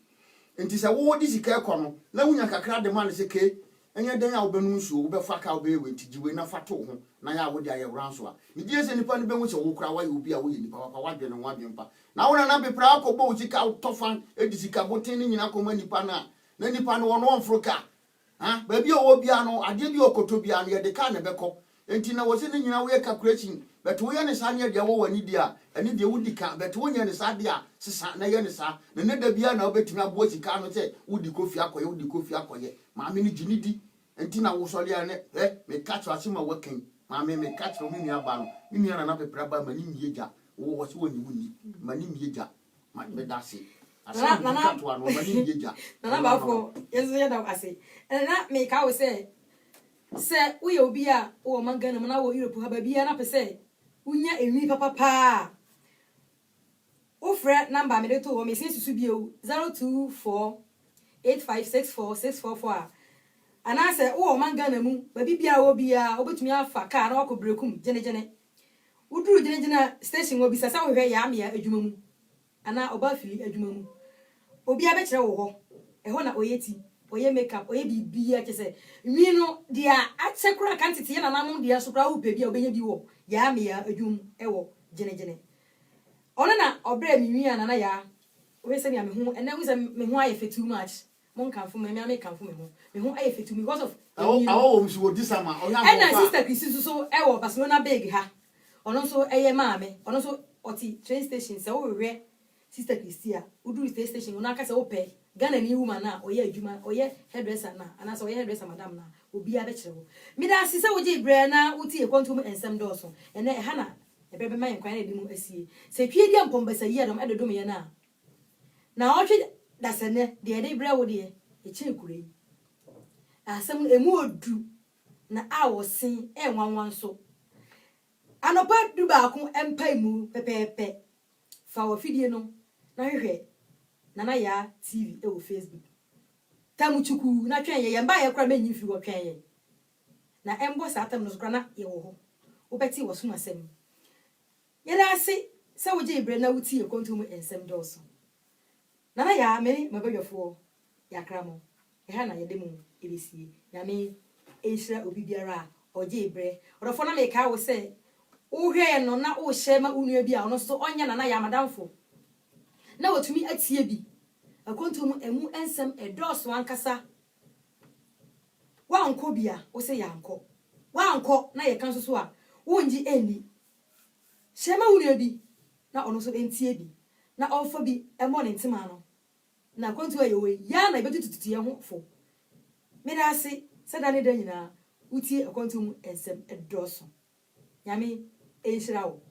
C: enti se wo di sika ekọ no na wunya kakra de man se ke enye den ya obenu nsuo wo be fa ka obe we tijiwe na fa to ho na ya wo de aye wranso a me die se nipa no be hu se wo kura wa ye obi a wo ye nipa papa wa dwe no wa dwe mpa na wo na bepra akọbọ wo sika tofan edi sika boten ni nyina koma nipa na nipa no wo mfroka ha ba bi o bia no ade bi okoto bia no ye de ka na beko enti na wo se ni nyina wo ye calculation but wo ye ne sa ne de wo wani dia ani de wo di ka but wo nye ne sa dia sesa na ye ne sa ne da bia na obetimi abo sika no se wo di kofi akoye ma me ni ginidi Entina wo so dia ne me catch asima working ma me catch no me aba no me na pepra ba mani mieja wo so woni woni mani mieja ma me dase asima no catch wa no mani mieja
A: na ba fo yeso ya da ase na me ka wo se wo ye obi a wo mangana na wo Europe ha ba bia na pese unya enwi papa pa wo frɛ number me de to wo me sin susu bio 02485646444 ana se wo mangana mu ba bibia wo bia obetumi afa car na wakobrekum gene uduru gene station wo bisa sa wo hwɛ ya me ya adwuma mu ana oba fili adwuma mu obi a be kyerɛ wo ho ɛho na oyeti oye makeup oye bibia kyese nwi no dia achekura kantete ye na nanom dia so kra wo pe bia obenya bi wo ya me ya adwum ɛwo gene ono na obre mi nwi ana na ya we se ni me ho ena we se me ho aye fe too much mon kan fu me kan fu me ho aye fe too because of
C: awo msi wo disama oya mo
A: ena sister Christy so ɛwo Barcelona big ha ono so eye maame ono so oti train station se wo hwehwe sister Christy a uduru train station ona aka se wo pe Ghana ni woman na oye adwuma oye hairdresser na ana so oye hairdresser madam na obi a be kire wo me da sise wo je bre na uti e kontum ensem do so ene e ha na e bebe man kwan na di mu asie se twie dia mpombasa yi adom edodo me na otwe da sene de de bre wo de e che kure asem emu odu na awo sin e nwanwan so anopa du ba ko empa mu pepepe fa wo fidie no na hwehwe Nana ya TV e wo Facebook. Tamu chuku na twen ye mba ye kra menyi fi wo twen ye. Na embo sa atam no so kra na ye wo ho. Wo beti wo so masem. Ye da se wo je ibre na wuti e kontum ensem doso. Nana ya me mabadwofo ya kra mo. E ha na ye de mu e besie. Ya me enhira obi biara oje ibre. Orofo na me ka wo se wo hwe no na wo hye ma unua bi a ono so onya nana ya madamfo. Na watumi atie bi akontum emu ensem edoso ankasa wanko bia wo se yanko wanko na ye kan so a wonji eni shema wunu bi na ono so entie bi na onfa bi emo ne ntima no na akontu ayewe ya na betututu ye ho fo me da se sada ne da nyina utie akontum ensem edoso nyame enhira wo